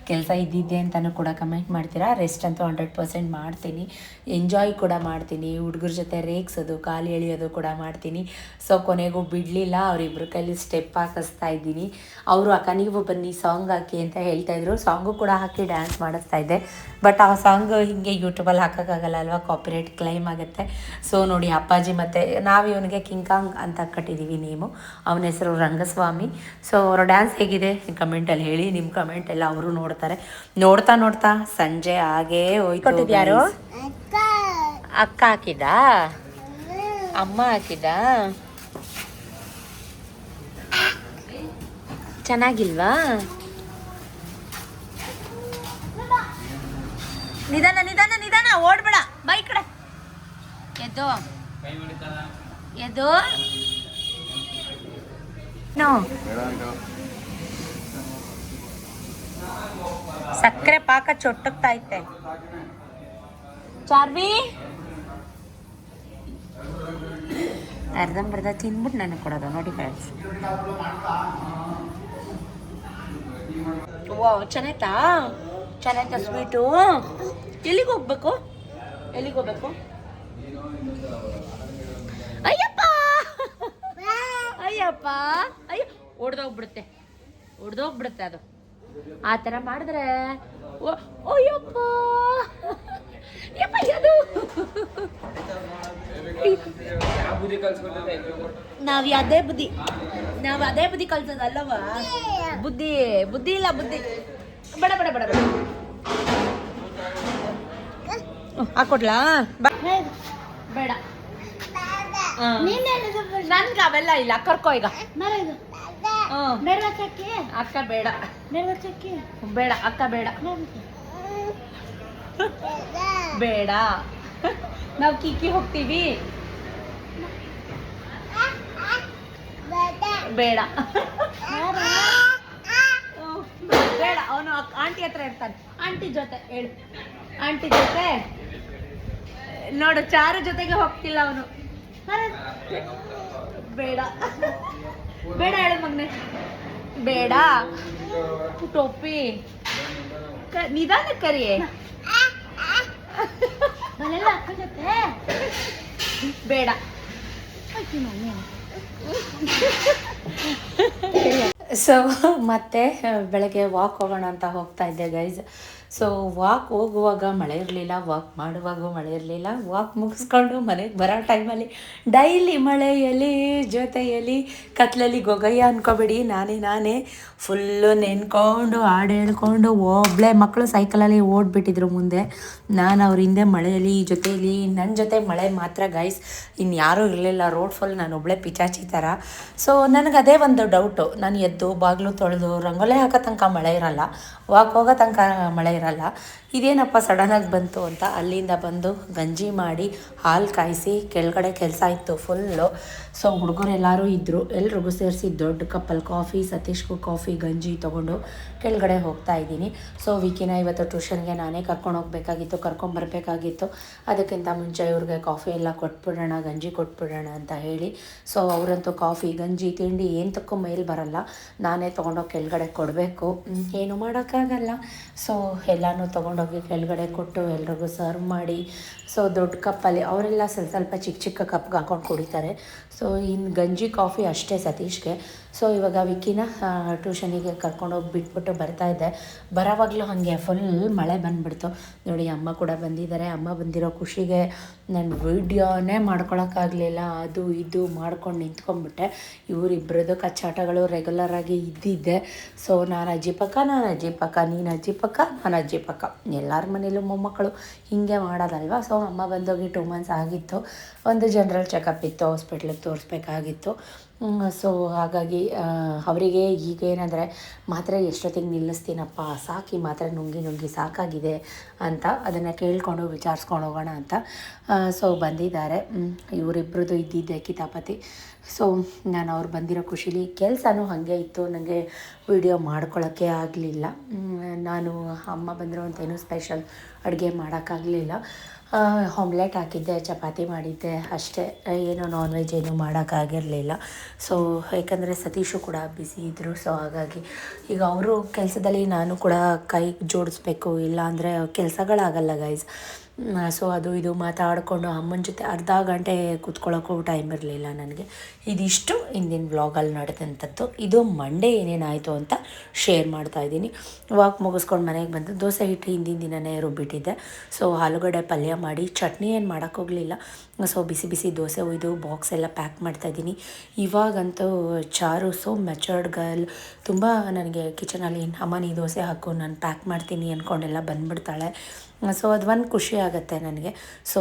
ಕೆಲಸ ಇದ್ದಿದ್ದೆ ಅಂತಲೂ ಕೂಡ ಕಮೆಂಟ್ ಮಾಡ್ತೀರಾ. ರೆಸ್ಟ್ ಅಂತೂ 100% ಮಾಡ್ತೀನಿ. ಎಂಜಾಯ್ ಕೂಡ ಮಾಡ್ತೀನಿ. ಹುಡುಗರ ಜೊತೆ ರೇಗ್ಸೋದು, ಕಾಲು ಎಳೆಯೋದು ಕೂಡ ಮಾಡ್ತೀನಿ. ಸೊ ಕೊನೆಗೂ ಬಿಡಲಿಲ್ಲ. ಅವರಿಬ್ಬರ ಕೈಲಿ ಸ್ಟೆಪ್ ಹಾಕಿಸ್ತಾ ಇದ್ದೀನಿ. ಅವರು ಅಕ್ಕ ನೀವು ಬನ್ನಿ ಸಾಂಗ್ ಹಾಕಿ ಅಂತ ಹೇಳ್ತಾಯಿದ್ರು. ಸಾಂಗು ಕೂಡ ಹಾಕಿ ಡ್ಯಾನ್ಸ್ ಮಾಡಿಸ್ತಾ ಇದ್ದೆ. ಬಟ್ ಆ ಸಾಂಗ್ ಹಿಂಗೆ ಯೂಟ್ಯೂಬಲ್ಲಿ ಹಾಕೋಕ್ಕಾಗಲ್ಲ ಅಲ್ವಾ, ಕಾಪಿರೈಟ್ ಕ್ಲೈಮ್ ಆಗುತ್ತೆ. ಸೊ ನೋಡಿ ಅಪ್ಪಾಜಿ ಮತ್ತು ನಾವು ಇವನಿಗೆ ಕಿಂಕಾಂಗ್ ಅಂತ ಕಟ್ಟಿದ್ದೀವಿ ನೇಮು. ಅವನ ಹೆಸರು ರಂಗಸ್ವಾಮಿ. ಸೊ ಅವರ ಡ್ಯಾನ್ಸ್ ಹೇಗಿದೆ ಕಮೆಂಟಲ್ಲಿ ಹೇಳಿ. ನಿಮ್ಮ ಕಮೆಂಟ್ ಎಲ್ಲ ಅವರು ನೋಡ್ತಾರೆ. ನೋಡ್ತಾ ಸಂಜೆ ಹಾಗೇ ಹೋಯ್ತು. ಕೊಟ್ಟಿದ್ಯಾರು? ಅಕ್ಕ ಹಾಕಿದ, ಅಮ್ಮ ಹಾಕಿದ. ಚೆನ್ನಾಗಿಲ್ವಾ? ನಿಧಾನ ನಿಧಾನ ನಿಧಾನ, ಓಡ್ಬೇಡ. ಬೈ ಕಡೆ ಎದ್ದು ಎದ್ದು. ನೋ ಸಕ್ಕರೆ ಪಾಕ ಚೊಟ್ಟಕ್ತಾ ಐತೆ. ಚಾರ್ವಿ ಅರ್ಧಂಬರ್ಧ ತಿನ್ಬಿಟ್ಟು ನನಗೆ ಕೊಡೋದು ನೋಡಿ ಫ್ರೆಂಡ್ಸ್. ವಾವ್, ಚೆನ್ನಾಯ್ತಾ? ಚೆನ್ನಾಯ್ತಾ ಸ್ವೀಟು? ಎಲ್ಲಿಗೆ ಹೋಗ್ಬೇಕು? ಅಯ್ಯಪ್ಪ ಅಯ್ಯಪ್ಪ ಅಯ್ಯೋ, ಒಡ್ದೋಗ್ಬಿಡುತ್ತೆ ಅದು. ಆ ಥರ ಮಾಡಿದ್ರೆ ಅಯ್ಯಪ್ಪ ಅದು ನಾವು ಅದೇ ಬುದ್ಧಿ ಕಲ್ಸೋದಲ್ಲವ. ಬುದ್ಧಿ ಇಲ್ಲ. ಬೇಡ ಹಾಕೊಡ್ಲಾ? ಬೇಡ, ನನ್ಗೆ ಅವೆಲ್ಲ ಇಲ್ಲ. ಕರ್ಕೋ ಈಗ. ಅಕ್ಕ ಬೇಡ, ಅಕ್ಕ ಬೇಡ. ನಾವು ಕಿಕ್ಕಿ ಹೋಗ್ತೀವಿ. ಬೇಡ ಅವನು ಆಂಟಿ ಹತ್ರ ಇರ್ತಾನೆ. ಆಂಟಿ ಜೊತೆ ಹೇಳು, ಆಂಟಿ ಜೊತೆ ನೋಡು. ಚಾರು ಜೊತೆಗೆ ಹೋಗ್ತಿಲ್ಲ ಅವನು. ಬೇಡ ಹೇಳು ಮಗನೆ. ಬೇಡ ಟೋಪಿ. ನಿಧಾನ ಕರಿಯೇ. ಬರಲ್ಲ ಅಕ್ಕನ ಜೊತೆ ಬೇಡ ಸೊ ಮತ್ತೆ ಬೆಳಗ್ಗೆ ವಾಕ್ ಹೋಗೋಣ ಅಂತ ಹೋಗ್ತಾ ಇದ್ದೆ ಗೈಸ್. ಸೊ ವಾಕ್ ಹೋಗುವಾಗ ಮಳೆ ಇರಲಿಲ್ಲ, ವಾಕ್ ಮಾಡುವಾಗೂ ಮಳೆ ಇರಲಿಲ್ಲ. ವಾಕ್ ಮುಗಿಸ್ಕೊಂಡು ಮನೆಗೆ ಬರೋ ಟೈಮಲ್ಲಿ ಡೈಲಿ ಮಳೆಯಲ್ಲಿ ಜೊತೆಯಲ್ಲಿ ಕತ್ಲಲ್ಲಿ ಗೊಗಯ್ಯ ಅನ್ಕೋಬೇಡಿ, ನಾನೇ ಫುಲ್ಲು ನೆನ್ಕೊಂಡು ಹಾಡು ಹೇಳ್ಕೊಂಡು ಒಬ್ಬಳೆ ಮಕ್ಕಳು ಸೈಕಲಲ್ಲಿ ಓಡ್ಬಿಟ್ಟಿದ್ರು ಮುಂದೆ. ನಾನು ಅವ್ರ ಹಿಂದೆ ಮಳೆಯಲ್ಲಿ ಜೊತೆಯಲ್ಲಿ ನನ್ನ ಜೊತೆ ಮಳೆ ಮಾತ್ರ ಗೈಸ್, ಇನ್ಯಾರೂ ಇರಲಿಲ್ಲ. ರೋಡ್ ಫುಲ್ ನಾನು ಒಬ್ಬಳೆ ಪಿಚಾಚಿ ಥರ. ಸೊ ನನಗೆ ಅದೇ ಒಂದು ಡೌಟು, ನಾನು ಎದ್ದು ಬಾಗಿಲು ತೊಳೆದು ರಂಗೋಲಿ ಹಾಕೋ ತನಕ ಮಳೆ ಇರಲ್ಲ, ವಾಕ್ ಹೋಗೋ ತನಕ ಮಳೆ ಇರಲ್ಲ, ಇದೇನಪ್ಪ ಸಡನ್ನಾಗಿ ಬಂತು ಅಂತ ಅಲ್ಲಿಂದ ಬಂದು ಗಂಜಿ ಮಾಡಿ ಹಾಲು ಕಾಯಿಸಿ ಕೆಳಗಡೆ ಕೆಲಸ ಇತ್ತು ಫುಲ್ಲು. ಸೊ ಹುಡುಗರೆಲ್ಲರೂ ಇದ್ದರು, ಎಲ್ರಿಗೂ ಸೇರಿಸಿ ದೊಡ್ಡ ಕಪ್ಪಲ್ಲಿ ಕಾಫಿ, ಸತೀಶ್ಗೂ ಕಾಫಿ ಗಂಜಿ ತೊಗೊಂಡು ಕೆಳಗಡೆ ಹೋಗ್ತಾ ಇದ್ದೀನಿ. ಸೊ ವಿಕಿನ ಇವತ್ತು ಟ್ಯೂಷನ್ಗೆ ನಾನೇ ಕರ್ಕೊಂಬರ್ಬೇಕಾಗಿತ್ತು. ಅದಕ್ಕಿಂತ ಮುಂಚೆ ಇವ್ರಿಗೆ ಕಾಫಿ ಎಲ್ಲ ಕೊಟ್ಬಿಡೋಣ, ಗಂಜಿ ಕೊಟ್ಬಿಡೋಣ ಅಂತ ಹೇಳಿ. ಸೊ ಅವರಂತೂ ಕಾಫಿ ಗಂಜಿ ತಿಂಡಿ ಏನಕ್ಕೂ ಮೇಲ್ ಬರಲ್ಲ, ನಾನೇ ತೊಗೊಂಡೋಗಿ ಕೆಳಗಡೆ ಕೊಡಬೇಕು, ಏನು ಮಾಡೋಕ್ಕಾಗಲ್ಲ. ಸೊ ಎಲ್ಲನೂ ತೊಗೊಂಡೋಗಿ ಕೆಳಗಡೆ ಕೊಟ್ಟು ಎಲ್ರಿಗೂ ಸರ್ವ್ ಮಾಡಿ. ಸೊ ದೊಡ್ಡ ಕಪ್ಪಲ್ಲಿ ಅವರೆಲ್ಲ ಸ್ವಲ್ಪ ಚಿಕ್ಕ ಕಪ್ಗೆ ಹಾಕೊಂಡು ಕುಡಿತಾರೆ. ಸೊ ಇನ್ನು ಗಂಜಿ ಕಾಫಿ ಅಷ್ಟೇ ಸತೀಶ್ಗೆ. ಸೊ ಇವಾಗ ವಿಕಿನ ಟ್ಯೂಷನಿಗೆ ಕರ್ಕೊಂಡೋಗಿ ಬಿಟ್ಬಿಟ್ಟು ಬರ್ತಾಯಿದ್ದೆ. ಬರೋವಾಗಲೂ ಹಾಗೆ ಫುಲ್ ಮಳೆ ಬಂದುಬಿಡ್ತು ನೋಡಿ. ಅಮ್ಮ ಕೂಡ ಬಂದಿದ್ದಾರೆ. ಅಮ್ಮ ಬಂದಿರೋ ಖುಷಿಗೆ ನಾನು ವೀಡಿಯೋನೇ ಮಾಡ್ಕೊಳಕ್ಕಾಗಲಿಲ್ಲ, ಅದು ಇದು ಮಾಡ್ಕೊಂಡು ನಿಂತ್ಕೊಂಡ್ಬಿಟ್ಟೆ. ಇವರಿಬ್ಬರದ್ದು ಕಚ್ಚಾಟಗಳು ರೆಗ್ಯುಲರಾಗಿ ಇದ್ದಿದ್ದೆ. ಸೊ ನಾನು ಅಜ್ಜಿ ಪಕ್ಕ, ನೀನು ಅಜ್ಜಿ ಪಕ್ಕ, ನಾನು ಅಜ್ಜಿ ಪಕ್ಕ. ಎಲ್ಲರ ಮನೇಲೂ ಮೊಮ್ಮಕ್ಕಳು ಹೀಗೆ ಮಾಡೋದಲ್ವ. ಸೊ ಅಮ್ಮ ಬಂದೋಗಿ 2 months ಆಗಿತ್ತು. ಒಂದು ಜನರಲ್ ಚೆಕಪ್ ಇತ್ತು, ಹಾಸ್ಪಿಟ್ಲಿಗೆ ತೋರಿಸ್ಬೇಕಾಗಿತ್ತು. ಸೊ ಹಾಗಾಗಿ ಅವರಿಗೆ ಈಗ ಏನಂದರೆ ಮಾತ್ರೆ ಎಷ್ಟೊತ್ತಿಗೆ ನಿಲ್ಲಿಸ್ತೀನಪ್ಪ, ಸಾಕಿ ಮಾತ್ರೆ ನುಂಗಿ ಸಾಕಾಗಿದೆ ಅಂತ ಅದನ್ನು ಕೇಳಿಕೊಂಡು ವಿಚಾರಿಸ್ಕೊಂಡು ಹೋಗೋಣ ಅಂತ ಸೊ ಬಂದಿದ್ದಾರೆ. ಇವರಿಬ್ಬರದ್ದು ಇದ್ದಿದ್ದೆ ಕಿತಾಪತಿ. ಸೊ ನಾನು ಅವ್ರು ಬಂದಿರೋ ಖುಷಿಲಿ ಕೆಲಸನೂ ಹಾಗೆ ಇತ್ತು, ನನಗೆ ವಿಡಿಯೋ ಮಾಡ್ಕೊಳ್ಳೋಕ್ಕೆ ಆಗಲಿಲ್ಲ. ನಾನು ಅಮ್ಮ ಬಂದಿರೋ ಅಂತೇನು ಸ್ಪೆಷಲ್ ಅಡುಗೆ ಮಾಡೋಕ್ಕಾಗಲಿಲ್ಲ. ಆಮ್ಲೆಟ್ ಹಾಕಿದ್ದೆ, ಚಪಾತಿ ಮಾಡಿದ್ದೆ ಅಷ್ಟೇ, ಏನೋ ನಾನ್ ವೆಜ್ ಏನೂ ಮಾಡೋಕ್ಕಾಗಿರಲಿಲ್ಲ. ಸೊ ಯಾಕಂದರೆ ಸತೀಶು ಕೂಡ ಬ್ಯುಸಿ ಇದ್ದರು. ಸೊ ಹಾಗಾಗಿ ಈಗ ಅವರು ಕೆಲಸದಲ್ಲಿ ನಾನು ಕೂಡ ಕೈ ಜೋಡಿಸ್ಬೇಕು, ಇಲ್ಲ ಅಂದರೆ ಕೆಲಸಗಳಾಗಲ್ಲ ಗೈಸ್. ಸೊ ಅದು ಇದು ಮಾತಾಡಿಕೊಂಡು ಅಮ್ಮನ ಜೊತೆ ಅರ್ಧ ಗಂಟೆ ಕೂತ್ಕೊಳ್ಳೋಕ್ಕೂ ಟೈಮ್ ಇರಲಿಲ್ಲ ನನಗೆ. ಇದಿಷ್ಟು ಇಂದಿನ ವ್ಲಾಗಲ್ಲಿ ನಡೆದಂಥದ್ದು. ಇದು ಮಂಡೇ ಏನೇನಾಯಿತು ಅಂತ ಶೇರ್ ಮಾಡ್ತಾಯಿದ್ದೀನಿ. ವಾಕ್ ಮುಗಿಸ್ಕೊಂಡು ಮನೆಗೆ ಬಂದು ದೋಸೆ ಹಿಟ್ಟು ಹಿಂದಿನ ದಿನವೇ ರುಬ್ಬಿಟ್ಟಿದ್ದೆ. ಸೊ ಆಲೂಗಡ್ಡೆ ಪಲ್ಯ ಮಾಡಿ, ಚಟ್ನಿ ಏನು ಮಾಡೋಕ್ಕೋಗಲಿಲ್ಲ. ಸೊ ಬಿಸಿ ದೋಸೆ ಒಯ್ದು ಬಾಕ್ಸ್ ಎಲ್ಲ ಪ್ಯಾಕ್ ಮಾಡ್ತಾಯಿದ್ದೀನಿ. ಇವಾಗಂತೂ ಚಾರು ಸೊ ಮೆಚರ್ಡ್ ಗರ್ಲ್, ತುಂಬ ನನಗೆ ಕಿಚನಲ್ಲಿ ಅಮ್ಮ ನೀ ದೋಸೆ ಹಾಕು ನಾನು ಪ್ಯಾಕ್ ಮಾಡ್ತೀನಿ ಅಂದ್ಕೊಂಡೆಲ್ಲ ಬಂದುಬಿಡ್ತಾಳೆ. ಸೊ ಅದು ಒಂದು ಖುಷಿ ಆಗುತ್ತೆ ನನಗೆ. ಸೊ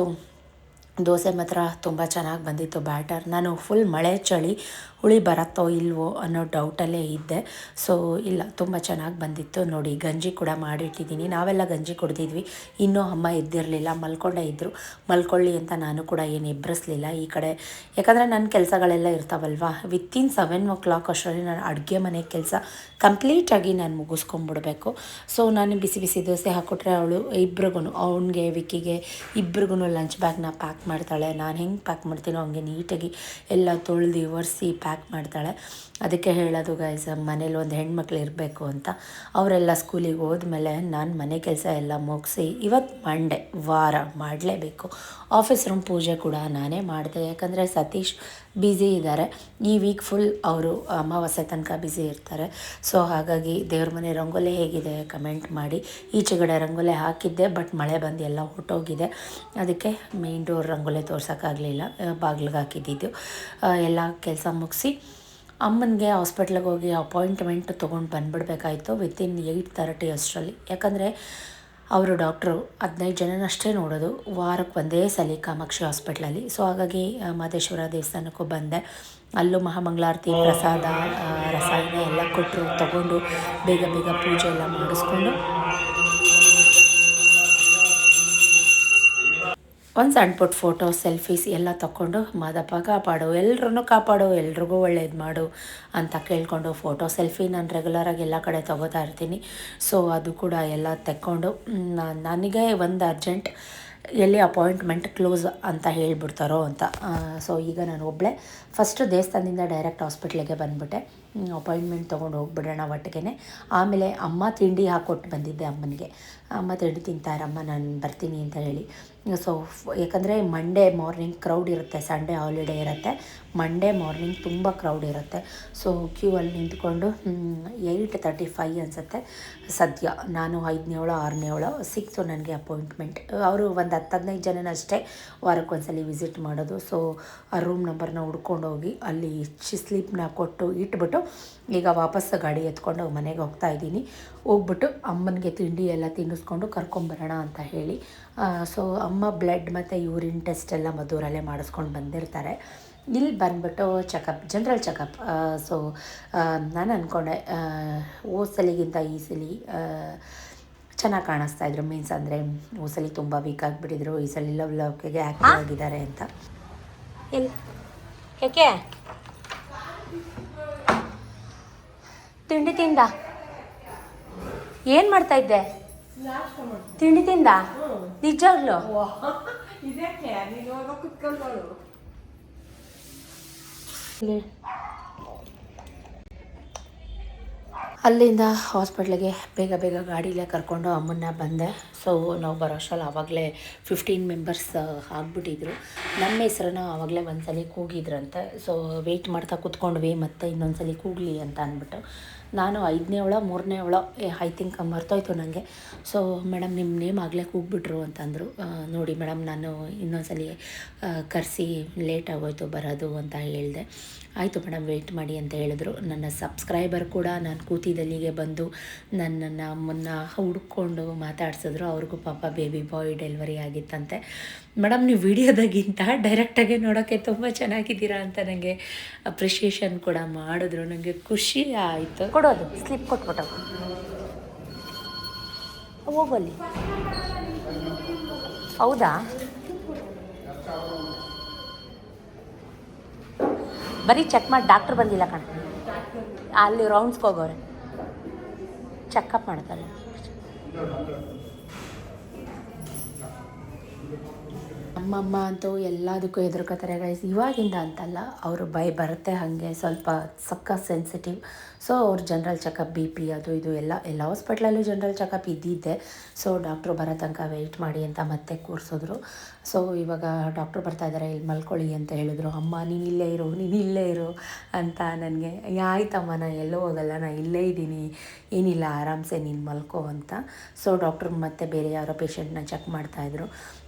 ದೋಸೆ ಮಾತ್ರ ತುಂಬ ಚೆನ್ನಾಗಿ ಬಂದಿತ್ತು ಬ್ಯಾಟರ್. ನಾನು ಫುಲ್ ಮಳೆ ಚಳಿ ಹುಳಿ ಬರುತ್ತೋ ಇಲ್ವೋ ಅನ್ನೋ ಡೌಟಲ್ಲೇ ಇದ್ದೆ. ಸೊ ಇಲ್ಲ, ತುಂಬ ಚೆನ್ನಾಗಿ ಬಂದಿತ್ತು ನೋಡಿ. ಗಂಜಿ ಕೂಡ ಮಾಡಿಟ್ಟಿದ್ದೀನಿ. ನಾವೆಲ್ಲ ಗಂಜಿ ಕುಡಿದಿದ್ವಿ, ಇನ್ನೂ ಅಮ್ಮ ಎದ್ದಿರಲಿಲ್ಲ, ಮಲ್ಕೊಂಡೇ ಇದ್ದರು. ಮಲ್ಕೊಳ್ಳಿ ಅಂತ ನಾನು ಕೂಡ ಏನು ಎಬ್ಬರಿಸಲಿಲ್ಲ ಈ ಕಡೆ, ಯಾಕಂದರೆ ನನ್ನ ಕೆಲಸಗಳೆಲ್ಲ ಇರ್ತಾವಲ್ವ. ವಿತಿನ್ 7 o'clock ಅಷ್ಟರಲ್ಲಿ ನಾನು ಅಡುಗೆ ಮನೆ ಕೆಲಸ ಕಂಪ್ಲೀಟಾಗಿ ನಾನು ಮುಗಿಸ್ಕೊಂಬಿಡ್ಬೇಕು. ಸೊ ನಾನು ಬಿಸಿ ದೋಸೆ ಹಾಕ್ಕೊಟ್ರೆ ಅವಳು ಇಬ್ರಿಗೂ, ಅವನಿಗೆ ವಿಕ್ಕಿಗೆ ಇಬ್ರಿಗೂ ಲಂಚ್ ಬ್ಯಾಗ್ನ ಪ್ಯಾಕ್ ಮಾಡ್ತಾಳೆ. ನಾನು ಹೆಂಗೆ ಪ್ಯಾಕ್ ಮಾಡ್ತೀನೋ ಹಂಗೆ ನೀಟಾಗಿ ಎಲ್ಲ ತೊಳೆದು ಒರೆಸಿ ಪ್ಯಾಕ್ ಮಾಡ್ತಾಳೆ. ಅದಕ್ಕೆ ಹೇಳೋದು ಗೈಸ್, ಮನೇಲಿ ಒಂದು ಹೆಣ್ಮಕ್ಳು ಇರಬೇಕು ಅಂತ. ಅವರೆಲ್ಲ ಸ್ಕೂಲಿಗೆ ಹೋದ್ಮೇಲೆ ನಾನು ಮನೆ ಕೆಲಸ ಎಲ್ಲ ಮುಗಿಸಿ, ಇವತ್ತು ಮಂಡೇ ವಾರ ಮಾಡಲೇಬೇಕು. ಆಫೀಸ್ ರೂಮ್ ಪೂಜೆ ಕೂಡ ನಾನೇ ಮಾಡಿದೆ, ಯಾಕಂದರೆ ಸತೀಶ್ ಬ್ಯುಸಿ ಇದ್ದಾರೆ ಈ ವೀಕ್ ಫುಲ್. ಅವರು ಅಮಾವಾಸ್ಯೆ ತನಕ ಬ್ಯುಸಿ ಇರ್ತಾರೆ. ಸೊ ಹಾಗಾಗಿ ದೇವ್ರ ಮನೆ ರಂಗೋಲಿ ಹೇಗಿದೆ ಕಮೆಂಟ್ ಮಾಡಿ. ಈಚೆಗಡೆ ರಂಗೋಲಿ ಹಾಕಿದ್ದೆ, ಬಟ್ ಮಳೆ ಬಂದು ಎಲ್ಲ ಹೊಟ್ಟೋಗಿದೆ. ಅದಕ್ಕೆ ಮೇನ್ ಡೋರ್ ರಂಗೋಲಿ ತೋರ್ಸೋಕ್ಕಾಗಲಿಲ್ಲ, ಬಾಗಿಲಿಗೆ ಹಾಕಿದ್ದಿದ್ದು. ಎಲ್ಲ ಕೆಲಸ ಮುಗಿಸಿ ಅಮ್ಮನಿಗೆ ಹಾಸ್ಪಿಟ್ಲಿಗೆ ಹೋಗಿ ಅಪಾಯಿಂಟ್ಮೆಂಟ್ ತೊಗೊಂಡು ಬಂದುಬಿಡ್ಬೇಕಾಯ್ತು ವಿತಿನ್ 8:30 ಅಷ್ಟರಲ್ಲಿ. ಯಾಕಂದರೆ ಅವರು ಡಾಕ್ಟ್ರು 15 ಜನನಷ್ಟೇ ನೋಡೋದು, ವಾರಕ್ಕೆ ಒಂದೇ ಸಲ ಕಾಮಾಕ್ಷಿ ಹಾಸ್ಪಿಟ್ಲಲ್ಲಿ. ಸೊ ಹಾಗಾಗಿ ಮಹದೇಶ್ವರ ದೇವಸ್ಥಾನಕ್ಕೂ ಬಂದೆ. ಅಲ್ಲೂ ಮಹಾಮಂಗಳಾರತಿ ಪ್ರಸಾದ ರಸಾಯನ ಎಲ್ಲ ಕೊಟ್ಟರು, ತಗೊಂಡು ಬೇಗ ಪೂಜೆ ಎಲ್ಲ ಮಾಡಿಸ್ಕೊಂಡು ಒಂದು ಸಣ್ಣ ಪುಟ್ಟ ಫೋಟೋ ಸೆಲ್ಫೀಸ್ ಎಲ್ಲ ತಗೊಂಡು ಮಾದಪ್ಪ ಕಾಪಾಡು, ಎಲ್ರಿಗೂ ಒಳ್ಳೇದು ಮಾಡು ಅಂತ ಕೇಳಿಕೊಂಡು ಫೋಟೋ ಸೆಲ್ಫಿ ನಾನು ರೆಗ್ಯುಲರಾಗಿ ಎಲ್ಲ ಕಡೆ ತೊಗೋತಾ ಇರ್ತೀನಿ. ಸೊ ಅದು ಕೂಡ ಎಲ್ಲ ತೆಕ್ಕೊಂಡು ನನಗೆ ಒಂದು ಅರ್ಜೆಂಟ್ ಎಲ್ಲಿ ಅಪಾಯಿಂಟ್ಮೆಂಟ್ ಕ್ಲೋಸ್ ಅಂತ ಹೇಳಿಬಿಡ್ತಾರೋ ಅಂತ. ಸೊ ಈಗ ನಾನು ಒಬ್ಬಳೇ ಫಸ್ಟ್ ದೇವಸ್ಥಾನದಿಂದ ಡೈರೆಕ್ಟ್ ಹಾಸ್ಪಿಟ್ಲಿಗೆ ಬಂದುಬಿಟ್ಟೆ. ಅಪಾಯಿಂಟ್ಮೆಂಟ್ ತೊಗೊಂಡು ಹೋಗ್ಬಿಡೋಣ ಒಟ್ಟಿಗೆ. ಆಮೇಲೆ ಅಮ್ಮ ತಿಂಡಿ ಹಾಕ್ಕೊಟ್ಟು ಬಂದಿದ್ದೆ ಅಮ್ಮನಿಗೆ. ಅಮ್ಮ ತಿಂಡಿ ತಿಂತಾರಮ್ಮ, ನಾನು ಬರ್ತೀನಿ ಅಂತ ಹೇಳಿ. ಸೊ ಯಾಕಂದರೆ ಮಂಡೇ ಮಾರ್ನಿಂಗ್ ಕ್ರೌಡ್ ಇರುತ್ತೆ, ಸಂಡೇ ಹಾಲಿಡೇ ಇರುತ್ತೆ, ಮಂಡೇ ಮಾರ್ನಿಂಗ್ ತುಂಬ ಕ್ರೌಡ್ ಇರುತ್ತೆ. ಸೊ ಕ್ಯೂ ಅಲ್ಲಿ ನಿಂತ್ಕೊಂಡು 8:35 ಅನಿಸುತ್ತೆ ಸದ್ಯ. ನಾನು 5ನೇವಳು 6ನೇವಳು ಸಿಕ್ತು ನನಗೆ ಅಪಾಯಿಂಟ್ಮೆಂಟ್. ಅವರು ಒಂದು 10-15 ಜನನಷ್ಟೇ ವಾರಕ್ಕೊಂದ್ಸಲಿ ವಿಸಿಟ್ ಮಾಡೋದು. ಸೊ ಆ ರೂಮ್ ನಂಬರ್ನ ಹುಡ್ಕೊಂಡು ಹೋಗಿ ಅಲ್ಲಿ ಸ್ಲೀಪ್ನ ಕೊಟ್ಟು ಇಟ್ಬಿಟ್ಟು ಈಗ ವಾಪಸ್ ಗಾಡಿ ಎತ್ಕೊಂಡು ಮನೆಗೆ ಹೋಗ್ತಾ ಇದ್ದೀನಿ. ಹೋಗ್ಬಿಟ್ಟು ಅಮ್ಮನಿಗೆ ತಿಂಡಿ ಎಲ್ಲ ತಿನ್ನಿಸ್ಕೊಂಡು ಕರ್ಕೊಂಬರೋಣ ಅಂತ ಹೇಳಿ. ಸೊ ಅಮ್ಮ ಬ್ಲಡ್ ಮತ್ತು ಯೂರಿನ್ ಟೆಸ್ಟ್ ಎಲ್ಲ ಮದ್ದೂರಲ್ಲೇ ಮಾಡಿಸ್ಕೊಂಡು ಬಂದಿರ್ತಾರೆ. ಇಲ್ಲಿ ಬಂದುಬಿಟ್ಟು ಜನರಲ್ ಚೆಕಪ್. ಸೊ ನಾನು ಅಂದ್ಕೊಂಡೆ ಹೋದ ಸಲಿಗಿಂತ ಈ ಸಲ ಚೆನ್ನಾಗಿ ಕಾಣಿಸ್ತಾ ಇದ್ರು. ಮೀನ್ಸ್ ಅಂದರೆ ಹೋದ ಸಲ ತುಂಬ ವೀಕ್ ಆಗಿಬಿಟ್ಟಿದ್ರು, ಈ ಸಲ ಲವ್ಗೆ ಆ್ಯಕ್ಟಿವ್ ಆಗಿದ್ದಾರೆ ಅಂತ. ಎಲ್ಲಿ ಯಾಕೆ ತಿಂಡಿ ತಿಂದ? ಏನು ಮಾಡ್ತಾ ಇದ್ದೆ? ತಿಂಡಿ ತಿಂದ ನಿಜವಾಗ್ಲು? ಅಲ್ಲಿಂದ ಹಾಸ್ಪಿಟ್ಲಿಗೆ ಬೇಗ ಬೇಗ ಗಾಡಿಲೇ ಕರ್ಕೊಂಡು ಅಮ್ಮನ್ನ ಬಂದೆ. ಸೊ ನಾವು ಬರೋ ಅಷ್ಟರಲ್ಲಿ ಆವಾಗಲೇ 15 ಮೆಂಬರ್ಸ್ ಆಗಿಬಿಟ್ಟಿದ್ರು. ನಮ್ಮ ಹೆಸ್ರನ್ನ ಆವಾಗಲೇ ಒಂದ್ಸಲಿ ಕೂಗಿದ್ರಂತೆ. ಸೊ ವೆಯ್ಟ್ ಮಾಡ್ತಾ ಕೂತ್ಕೊಂಡ್ವಿ, ಮತ್ತು ಇನ್ನೊಂದ್ಸಲಿ ಕೂಗಲಿ ಅಂತ ಅಂದ್ಬಿಟ್ಟು. ನಾನು 5ನೇವಳ 3ನೇವಳ ಐ ಥಿಂಕ್ ಮರ್ತೋಯ್ತು ನನಗೆ. ಸೊ ಮೇಡಮ್ ನಿಮ್ಮ ನೇಮ್ ಆಗಲೇ ಕೂಗ್ಬಿಟ್ರು ಅಂತಂದರು. ನೋಡಿ ಮೇಡಮ್, ನಾನು ಇನ್ನೊಂದ್ಸಲಿ ಕರೆಸಿ ಲೇಟ್ ಆಗೋಯ್ತು ಬರೋದು ಅಂತ ಹೇಳಿದೆ. ಆಯಿತು ಮೇಡಮ್ ವೆಯ್ಟ್ ಮಾಡಿ ಅಂತ ಹೇಳಿದ್ರು. ನನ್ನ ಸಬ್ಸ್ಕ್ರೈಬರ್ ಕೂಡ ನಾನು ಕೂತಿದ್ದಲ್ಲಿಗೆ ಬಂದು ನನ್ನನ್ನು ಅಮ್ಮನ್ನ ಹುಡ್ಕೊಂಡು ಮಾತಾಡ್ಸಿದ್ರು. ಅವ್ರಿಗೂ ಪಾಪ ಬೇಬಿ ಬಾಯ್ ಡೆಲಿವರಿ ಆಗಿತ್ತಂತೆ. ಮೇಡಮ್ ನೀವು ವಿಡಿಯೋದಾಗಿಂತ ಡೈರೆಕ್ಟಾಗೆ ನೋಡೋಕ್ಕೆ ತುಂಬ ಚೆನ್ನಾಗಿದ್ದೀರಾ ಅಂತ ನನಗೆ ಅಪ್ರಿಷಿಯೇಷನ್ ಕೂಡ ಮಾಡಿದ್ರು. ನನಗೆ ಖುಷಿ ಆಯಿತು. ಕೊಡೋದು ಸ್ಲಿಪ್ ಕೊಟ್ಬಿಟ್ಟು ಹೋಗಲ್ಲಿ. ಹೌದಾ? ಬರೀ ಚೆಕ್ ಮಾಡಿ, ಡಾಕ್ಟ್ರ್ ಬಂದಿಲ್ಲ ಕಣ. ಅಲ್ಲಿ ರೌಂಡ್ಸ್ಗೆ ಹೋಗೋರೆ, ಚೆಕಪ್ ಮಾಡ್ತಾರೆ. ನಮ್ಮಮ್ಮ ಅಂತೂ ಎಲ್ಲದಕ್ಕೂ ಹೆದರ್ಕೋತಾರೆ ಗೈಸ್. ಇವಾಗಿಂದ ಅಂತಲ್ಲ, ಅವರು ಬರುತ್ತೆ ಹಾಗೆ ಸ್ವಲ್ಪ ಸಕ್ಕ ಸೆನ್ಸಿಟಿವ್. ಸೊ ಅವ್ರು ಜನರಲ್ ಚೆಕಪ್ ಬಿ ಪಿ ಅದು ಇದು ಎಲ್ಲ ಹಾಸ್ಪಿಟ್ಲಲ್ಲೂ ಜನರಲ್ ಚೆಕಪ್ ಇದ್ದಿದ್ದೆ. ಸೊ ಡಾಕ್ಟ್ರು ಬರೋ ತನಕ ವೆಯ್ಟ್ ಮಾಡಿ ಅಂತ ಮತ್ತೆ ಕೂರಿಸಿದ್ರು. ಸೊ ಇವಾಗ ಡಾಕ್ಟ್ರು ಬರ್ತಾಯಿದ್ದಾರೆ, ಇಲ್ಲಿ ಮಲ್ಕೊಳ್ಳಿ ಅಂತ ಹೇಳಿದ್ರು. ಅಮ್ಮ ನೀನು ಇಲ್ಲೇ ಇರು ಅಂತ ನನಗೆ. ಆಯ್ತಮ್ಮ ನಾನು ಎಲ್ಲೂ ಹೋಗಲ್ಲ, ನಾನು ಇಲ್ಲೇ ಇದ್ದೀನಿ, ಏನಿಲ್ಲ ಆರಾಮ್ಸೆ ನೀನು ಮಲ್ಕೋ ಅಂತ. ಸೊ ಡಾಕ್ಟ್ರು ಮತ್ತೆ ಬೇರೆ ಯಾರೋ ಪೇಷಂಟ್ನ ಚೆಕ್ ಮಾಡ್ತಾಯಿದ್ರು.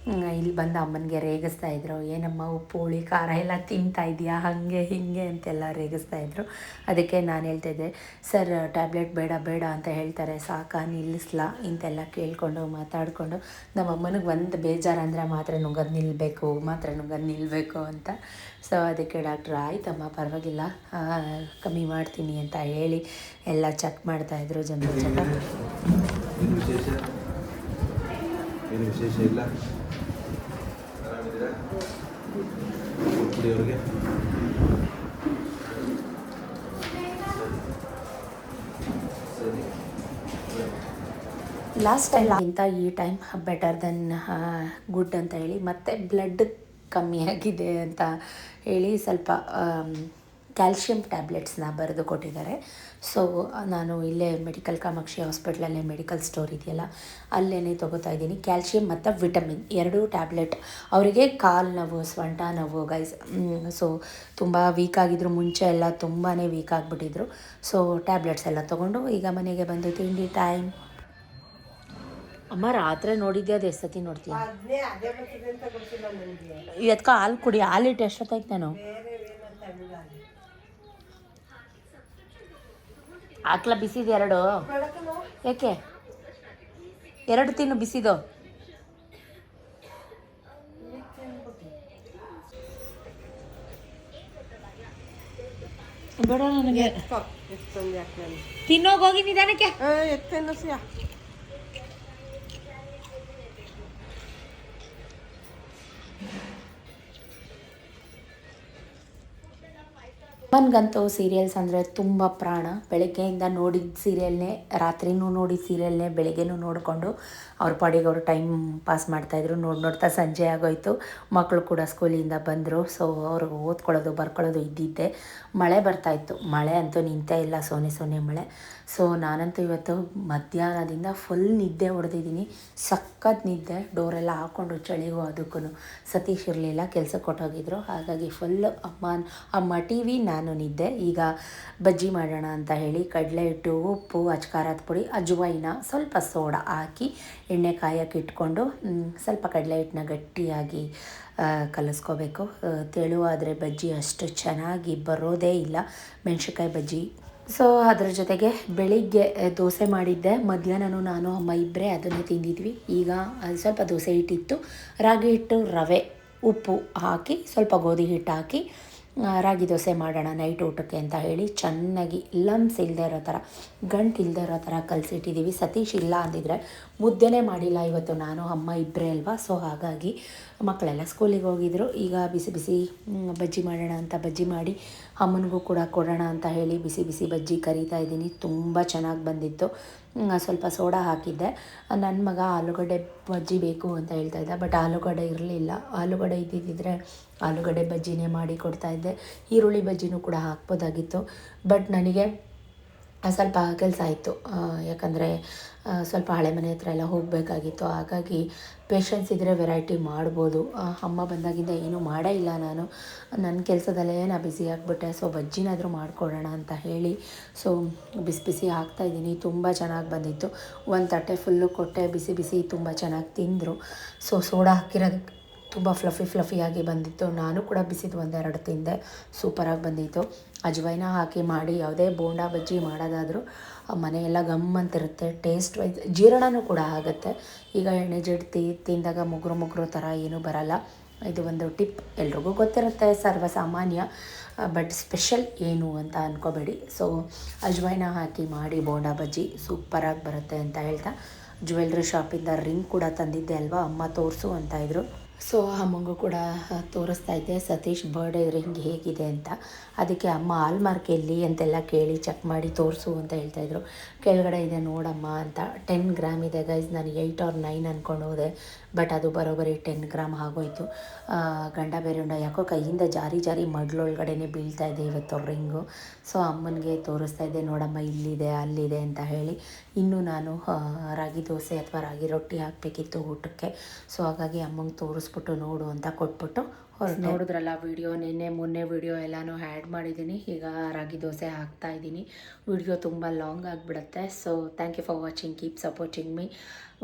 ಇಲ್ಲಿ ಬಂದು ಅಮ್ಮನಿಗೆ ರೇಗಿಸ್ತಾಯಿದ್ರು, ಏನಮ್ಮ ಉಪ್ಪು ಹುಳಿ ಖಾರ ಎಲ್ಲ ತಿಂತಾ ಇದೆಯಾ ಹಾಗೆ ಹೀಗೆ ಅಂತೆಲ್ಲ ರೇಗಿಸ್ತಾಯಿದ್ರು. ಅದಕ್ಕೆ ನಾನು ಹೇಳ್ತಾಯಿದ್ದೆ, ಸರ್ ಟ್ಯಾಬ್ಲೆಟ್ ಬೇಡ ಅಂತ ಹೇಳ್ತಾರೆ, ಸಾಕಾ ನಿಲ್ಲಿಸ್ಲಾ ಇಂತೆಲ್ಲ ಕೇಳಿಕೊಂಡು ಮಾತಾಡಿಕೊಂಡು. ನಮ್ಮ ಅಮ್ಮನಿಗೆ ಒಂದು ಬೇಜಾರಂದರೆ ಮಾತ್ರೆ ನುಂಗೋದು ನಿಲ್ಲಬೇಕು ಅಂತ. ಸೊ ಅದಕ್ಕೆ ಡಾಕ್ಟ್ರು ಆಯ್ತಮ್ಮ ಪರವಾಗಿಲ್ಲ ಕಮ್ಮಿ ಮಾಡ್ತೀನಿ ಅಂತ ಹೇಳಿ ಎಲ್ಲ ಚೆಕ್ ಮಾಡ್ತಾಯಿದ್ರು. General checkup. ಏನು ವಿಶೇಷ ಇಲ್ಲ. ಆರಾಮಿದ್ದೀರಾ? ಕುಡಿಯೋರಿಗೆ ಲಾಸ್ಟ್ ಟೈಮ್ಗಿಂತ ಈ ಟೈಮ್ ಬೆಟರ್ ದೆನ್ ಗುಡ್ ಅಂತ ಹೇಳಿ, ಮತ್ತು ಬ್ಲಡ್ ಕಮ್ಮಿ ಆಗಿದೆ ಅಂತ ಹೇಳಿ ಸ್ವಲ್ಪ ಕ್ಯಾಲ್ಶಿಯಂ ಟ್ಯಾಬ್ಲೆಟ್ಸ್ನ ಬರೆದು ಕೊಟ್ಟಿದ್ದಾರೆ. ಸೊ ನಾನು ಇಲ್ಲೇ ಮೆಡಿಕಲ್ ಕಾಮಾಕ್ಷಿ ಹಾಸ್ಪಿಟ್ಲಲ್ಲೇ ಮೆಡಿಕಲ್ ಸ್ಟೋರ್ ಇದೆಯಲ್ಲ ಅಲ್ಲೇ ತೊಗೋತಾ ಇದ್ದೀನಿ. ಕ್ಯಾಲ್ಶಿಯಂ ಮತ್ತು ವಿಟಮಿನ್ 2 ಟ್ಯಾಬ್ಲೆಟ್. ಅವರಿಗೆ ಕಾಲು ನೋವು, ಸೊಂಟ ನೋವು ಗೈಸ್. ಸೊ ತುಂಬ ವೀಕ್ ಆಗಿದ್ರು, ಮುಂಚೆ ಎಲ್ಲ ತುಂಬಾ ವೀಕ್ ಆಗಿಬಿಟ್ಟಿದ್ರು. ಸೊ ಟ್ಯಾಬ್ಲೆಟ್ಸ್ ಎಲ್ಲ ತೊಗೊಂಡು ಈಗ ಮನೆಗೆ ಬಂದು ತಿಂಡಿ ಟೈಮ್. ಅಮ್ಮ ರಾತ್ರಿ ನೋಡಿದ್ದೆ, ಅದು ಎಷ್ಟು ಸತಿ ನೋಡ್ತೀಯ? ಇವತ್ತು ಹಾಲು ಕುಡಿ, ಹಾಲಿಟ್ಟು ಎಷ್ಟೊತ್ತಾಯ್ತು ನಾನು ಹಾಕ್ಲ ಬಿಸಿದು 2 ಯಾಕೆ 2 ತಿನ್ನು ಬಿಸಿದು. ಬೇಡ ನನಗೆ ತಿನ್ನೋಗೋಗಿ ನಿಧಾನಕ್ಕೆ. ನನಗಂತೂ ಸೀರಿಯಲ್ಸ್ ಅಂದರೆ ತುಂಬ ಪ್ರಾಣ. ಬೆಳಗ್ಗೆಯಿಂದ ನೋಡಿದ ಸೀರಿಯಲ್ನೇ, ರಾತ್ರಿನೂ ನೋಡಿದ ಸೀರಿಯಲ್ನೇ ಬೆಳಗ್ಗೆನೂ ನೋಡಿಕೊಂಡು ಅವ್ರ ಪಾಡಿಗೆ ಅವರು ಟೈಮ್ ಪಾಸ್ ಮಾಡ್ತಾಯಿದ್ರು. ನೋಡ್ತಾ ಸಂಜೆ ಆಗೋಯ್ತು. ಮಕ್ಕಳು ಕೂಡ ಸ್ಕೂಲಿಂದ ಬಂದರು. ಸೊ ಅವ್ರಿಗೆ ಓದ್ಕೊಳ್ಳೋದು ಬರ್ಕೊಳ್ಳೋದು ಇದ್ದಿದ್ದೆ. ಮಳೆ ಬರ್ತಾಯಿತ್ತು. ಮಳೆ ಅಂತೂ ನಿಂತೇ ಇಲ್ಲ, ಸೊನ್ನೆ ಮಳೆ. ಸೊ ನಾನಂತೂ ಇವತ್ತು ಮಧ್ಯಾಹ್ನದಿಂದ ಫುಲ್ ನಿದ್ದೆ ಹೊಡೆದಿದ್ದೀನಿ. ಸಖತ್ ನಿದ್ದೆ. ಡೋರೆಲ್ಲ ಹಾಕ್ಕೊಂಡು ಚಳಿಗೂ ಅದಕ್ಕೂ. ಸತೀಶ್ ಇರಲಿಲ್ಲ, ಕೆಲಸಕ್ಕೆ ಕೊಟ್ಟೋಗಿದ್ರು. ಹಾಗಾಗಿ ಫುಲ್ ಅಮ್ಮ ಟಿ ವಿ, ನಾನು ನಿದ್ದೆ. ಈಗ ಬಜ್ಜಿ ಮಾಡೋಣ ಅಂತ ಹೇಳಿ ಕಡಲೆ ಹಿಟ್ಟು, ಉಪ್ಪು, ಅಚ್ಕಾರದ ಪುಡಿ, ಅಜ್ವೈನ, ಸ್ವಲ್ಪ ಸೋಡಾ ಹಾಕಿ ಎಣ್ಣೆ ಕಾಯಕ್ಕೆ ಇಟ್ಕೊಂಡು ಸ್ವಲ್ಪ ಕಡಲೆ ಹಿಟ್ಟನ್ನ ಗಟ್ಟಿಯಾಗಿ ಕಲಿಸ್ಕೋಬೇಕು. ತೆಳುವಾದರೆ ಬಜ್ಜಿ ಅಷ್ಟು ಚೆನ್ನಾಗಿ ಬರೋದೇ ಇಲ್ಲ, ಮೆಣಸಿನ್ಕಾಯಿ ಬಜ್ಜಿ. ಸೊ ಅದ್ರ ಜೊತೆಗೆ ಬೆಳಿಗ್ಗೆ ದೋಸೆ ಮಾಡಿದ್ದೆ. ಮಧ್ಯಾಹ್ನನೂ ನಾನು ಅಮ್ಮ ಇಬ್ಬರೇ ಅದನ್ನೇ ತಿಂದಿದ್ವಿ. ಈಗ ಅದು ಸ್ವಲ್ಪ ದೋಸೆ ಹಿಟ್ಟಿತ್ತು. ರಾಗಿ ಹಿಟ್ಟು, ರವೆ, ಉಪ್ಪು ಹಾಕಿ ಸ್ವಲ್ಪ ಗೋಧಿ ಹಿಟ್ಟು ಹಾಕಿ ರಾಗಿ ದೋಸೆ ಮಾಡೋಣ ನೈಟ್ ಊಟಕ್ಕೆ ಅಂತ ಹೇಳಿ ಚೆನ್ನಾಗಿ ಲಮ್ಸ್ ಇಲ್ಲದೆ ಇರೋ ಥರ, ಗಂಟು ಇಲ್ಲದೆ ಇರೋ ಥರ ಕಲಸಿಟ್ಟಿದ್ದೀವಿ. ಸತೀಶ್ ಇಲ್ಲ ಅಂದಿದ್ರೆ ಮುದ್ದೆನೇ ಮಾಡಿಲ್ಲ ಇವತ್ತು. ನಾನು ಅಮ್ಮ ಇಬ್ಬರೇ ಅಲ್ವಾ. ಸೊ ಹಾಗಾಗಿ ಮಕ್ಕಳೆಲ್ಲ ಸ್ಕೂಲಿಗೆ ಹೋಗಿದ್ರು. ಈಗ ಬಿಸಿ ಬಿಸಿ ಬಜ್ಜಿ ಮಾಡೋಣ ಅಂತ ಬಜ್ಜಿ ಮಾಡಿ ಅಮ್ಮನಿಗೂ ಕೂಡ ಕೊಡೋಣ ಅಂತ ಹೇಳಿ ಬಿಸಿ ಬಿಸಿ ಬಜ್ಜಿ ಕರಿತಾ ಇದ್ದೀನಿ. ತುಂಬ ಚೆನ್ನಾಗಿ ಬಂದಿತ್ತು. ಸ್ವಲ್ಪ ಸೋಡಾ ಹಾಕಿದ್ದೆ. ನನ್ನ ಮಗ ಆಲೂಗಡ್ಡೆ ಬಜ್ಜಿ ಬೇಕು ಅಂತ ಹೇಳ್ತಾ ಇದ್ದ. ಬಟ್ ಆಲೂಗಡ್ಡೆ ಇರಲಿಲ್ಲ. ಆಲೂಗಡ್ಡೆ ಇದ್ದಿದ್ದರೆ ಆಲೂಗಡ್ಡೆ ಬಜ್ಜಿನೇ ಮಾಡಿ ಕೊಡ್ತಾಯಿದ್ದೆ. ಈರುಳ್ಳಿ ಬಜ್ಜಿನೂ ಕೂಡ ಹಾಕ್ಬೋದಾಗಿತ್ತು. ಬಟ್ ನನಗೆ ಸ್ವಲ್ಪ ಕೆಲಸ ಆಯಿತು. ಯಾಕಂದರೆ ಸ್ವಲ್ಪ ಹಳೆ ಮನೆ ಹತ್ರ ಎಲ್ಲ ಹೋಗಬೇಕಾಗಿತ್ತು. ಹಾಗಾಗಿ ಪೇಷನ್ಸ್ ಇದ್ದರೆ ವೆರೈಟಿ ಮಾಡ್ಬೋದು. ಅಮ್ಮ ಬಂದಾಗಿಂದ ಏನೂ ಮಾಡೇ ಇಲ್ಲ ನಾನು. ನನ್ನ ಕೆಲಸದಲ್ಲೇ ನಾನು ಬ್ಯುಸಿ ಆಗಿಬಿಟ್ಟೆ. ಸೊ ಬಜ್ಜಿನಾದರೂ ಮಾಡಿಕೊಡೋಣ ಅಂತ ಹೇಳಿ ಸೊ ಬಿಸಿ ಬಿಸಿ ಹಾಕ್ತಾಯಿದ್ದೀನಿ. ತುಂಬ ಚೆನ್ನಾಗಿ ಬಂದಿತ್ತು. ಒಂದು ತಟ್ಟೆ ಫುಲ್ಲು ಕೊಟ್ಟೆ. ಬಿಸಿ ಬಿಸಿ ತುಂಬ ಚೆನ್ನಾಗಿ ತಿಂದರು. ಸೊ ಸೋಡಾ ಹಾಕಿರೋದಕ್ಕೆ ತುಂಬ ಫ್ಲಫಿಯಾಗಿ ಬಂದಿತ್ತು. ನಾನು ಕೂಡ ಬಿಸಿದು ಒಂದೆರಡು ತಿಂದೆ. ಸೂಪರಾಗಿ ಬಂದಿತ್ತು. ಅಜ್ವೈನ ಹಾಕಿ ಮಾಡಿ ಯಾವುದೇ ಬೋಂಡಾ ಬಜ್ಜಿ ಮಾಡೋದಾದರೂ ಮನೆಯೆಲ್ಲ ಗಮ್ಮಂತಿರುತ್ತೆ. ಟೇಸ್ಟ್ ವೈಸ್ ಜೀರ್ಣನೂ ಕೂಡ ಆಗುತ್ತೆ. ಈಗ ಎಣ್ಣೆ ಜಿಡ್ತಿ ತಿಂದಾಗ ಮುಗುರು ಥರ ಏನೂ ಬರಲ್ಲ. ಇದು ಒಂದು ಟಿಪ್, ಎಲ್ರಿಗೂ ಗೊತ್ತಿರುತ್ತೆ, ಸರ್ವಸಾಮಾನ್ಯ. ಬಟ್ ಸ್ಪೆಷಲ್ ಏನು ಅಂತ ಅಂದ್ಕೋಬೇಡಿ. ಸೊ ಅಜ್ವೈನ ಹಾಕಿ ಮಾಡಿ ಬೋಂಡಾ ಬಜ್ಜಿ ಸೂಪರಾಗಿ ಬರುತ್ತೆ ಅಂತ ಹೇಳ್ತಾ ಜ್ಯುವೆಲ್ರಿ ಶಾಪಿಂದ ರಿಂಗ್ ಕೂಡ ತಂದಿದ್ದೆ ಅಲ್ವಾ, ಅಮ್ಮ ತೋರಿಸು ಅಂತ ಇದ್ರು. ಸೊ ಅಮ್ಮಂಗೂ ಕೂಡ ತೋರಿಸ್ತಾ ಇದ್ದೆ ಸತೀಶ್ ಬರ್ಡೇ ರಿಂಗ್ ಹೇಗಿದೆ ಅಂತ. ಅದಕ್ಕೆ ಅಮ್ಮ ಹಾಲ್ಮಾರ್ಕ್ ಎಲ್ಲಿ ಅಂತೆಲ್ಲ ಕೇಳಿ ಚೆಕ್ ಮಾಡಿ ತೋರಿಸು ಅಂತ ಹೇಳ್ತಾಯಿದ್ರು. ಕೆಳಗಡೆ ಇದೆ ನೋಡಮ್ಮ ಅಂತ. 10 ಗ್ರಾಮ್ ಇದೆ ಗೈಸ್. ನಾನು 8 or 9 ಅಂದ್ಕೊಂಡು ಹೋದೆ. ಬಟ್ ಅದು ಬರೋಬ್ಬರಿ 10 ಗ್ರಾಮ್ ಆಗೋಯ್ತು. ಗಂಡ ಬೇರೆ ಯಾಕೋ ಕೈಯಿಂದ ಜಾರಿ ಮಡ್ಲೊಳಗಡೆನೇ ಬೀಳ್ತಾ ಇದೆ ಇವತ್ತು ರಿಂಗು. ಸೊ ಅಮ್ಮನಿಗೆ ತೋರಿಸ್ತಾ ಇದ್ದೆ, ನೋಡಮ್ಮ ಇಲ್ಲಿದೆ ಅಲ್ಲಿದೆ ಅಂತ ಹೇಳಿ. ಇನ್ನೂ ನಾನು ರಾಗಿ ದೋಸೆ ಅಥವಾ ರಾಗಿ ರೊಟ್ಟಿ ಹಾಕಬೇಕಿತ್ತು ಊಟಕ್ಕೆ. ಸೊ ಹಾಗಾಗಿ ಅಮ್ಮಂಗೆ ತೋರಿಸ್ಬಿಟ್ಟು ನೋಡು ಅಂತ ಕೊಟ್ಬಿಟ್ಟು ನೋಡಿದ್ರಲ್ಲ ವಿಡಿಯೋ, ಮೊನ್ನೆ ವಿಡಿಯೋ ಎಲ್ಲನೂ ಆ್ಯಡ್ ಮಾಡಿದ್ದೀನಿ. ಈಗ ರಾಗಿ ದೋಸೆ ಹಾಕ್ತಾಯಿದ್ದೀನಿ. ವಿಡಿಯೋ ತುಂಬ ಲಾಂಗ್ ಆಗಿಬಿಡುತ್ತೆ. So thank you for watching. Keep supporting me.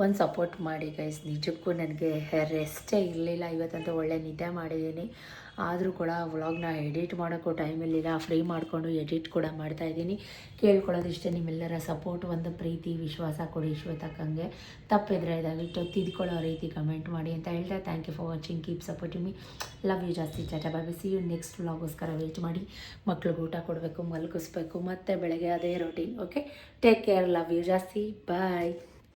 ಒಂದು ಸಪೋರ್ಟ್ ಮಾಡಿ ಗೈಸ್. ನಿಜಕ್ಕೂ ನನಗೆ ರೆಸ್ಟೇ ಇರಲಿಲ್ಲ. ಇವತ್ತಂತೂ ಒಳ್ಳೆ ನಿದ್ದೆ ಮಾಡಿದ್ದೀನಿ. ಆದರೂ ಕೂಡ ವ್ಲಾಗ್ನ ಎಡಿಟ್ ಮಾಡೋಕ್ಕೂ ಟೈಮಿರಲಿಲ್ಲ. ಫ್ರೀ ಮಾಡಿಕೊಂಡು ಎಡಿಟ್ ಕೂಡ ಮಾಡ್ತಾಯಿದ್ದೀನಿ. ಕೇಳ್ಕೊಳ್ಳೋದಿಷ್ಟೇ, ನಿಮ್ಮೆಲ್ಲರ ಸಪೋರ್ಟ್, ಒಂದು ಪ್ರೀತಿ ವಿಶ್ವಾಸ ಕೊಡಿ ಶ್ವೇತಕ್ಕಂಗೆ. ತಪ್ಪಿದ್ರೆ ದಯವಿಟ್ಟು ತಿದ್ಕೊಳ್ಳೋ ರೀತಿ ಕಮೆಂಟ್ ಮಾಡಿ ಅಂತ ಹೇಳ್ತಾ thank you for watching. Keep supporting me. Love you ಜಾಸ್ತಿ. Tata bye bye. See you next ವ್ಲಾಗೋಸ್ಕರ ವೆಯ್ಟ್ ಮಾಡಿ. ಮಕ್ಳಿಗೆ ಊಟ ಕೊಡಬೇಕು, ಮಲಗಿಸ್ಬೇಕು, ಮತ್ತು ಬೆಳಗ್ಗೆ ಅದೇ routine. Okay, take care. Love you ಜಾಸ್ತಿ. ಬಾಯ್.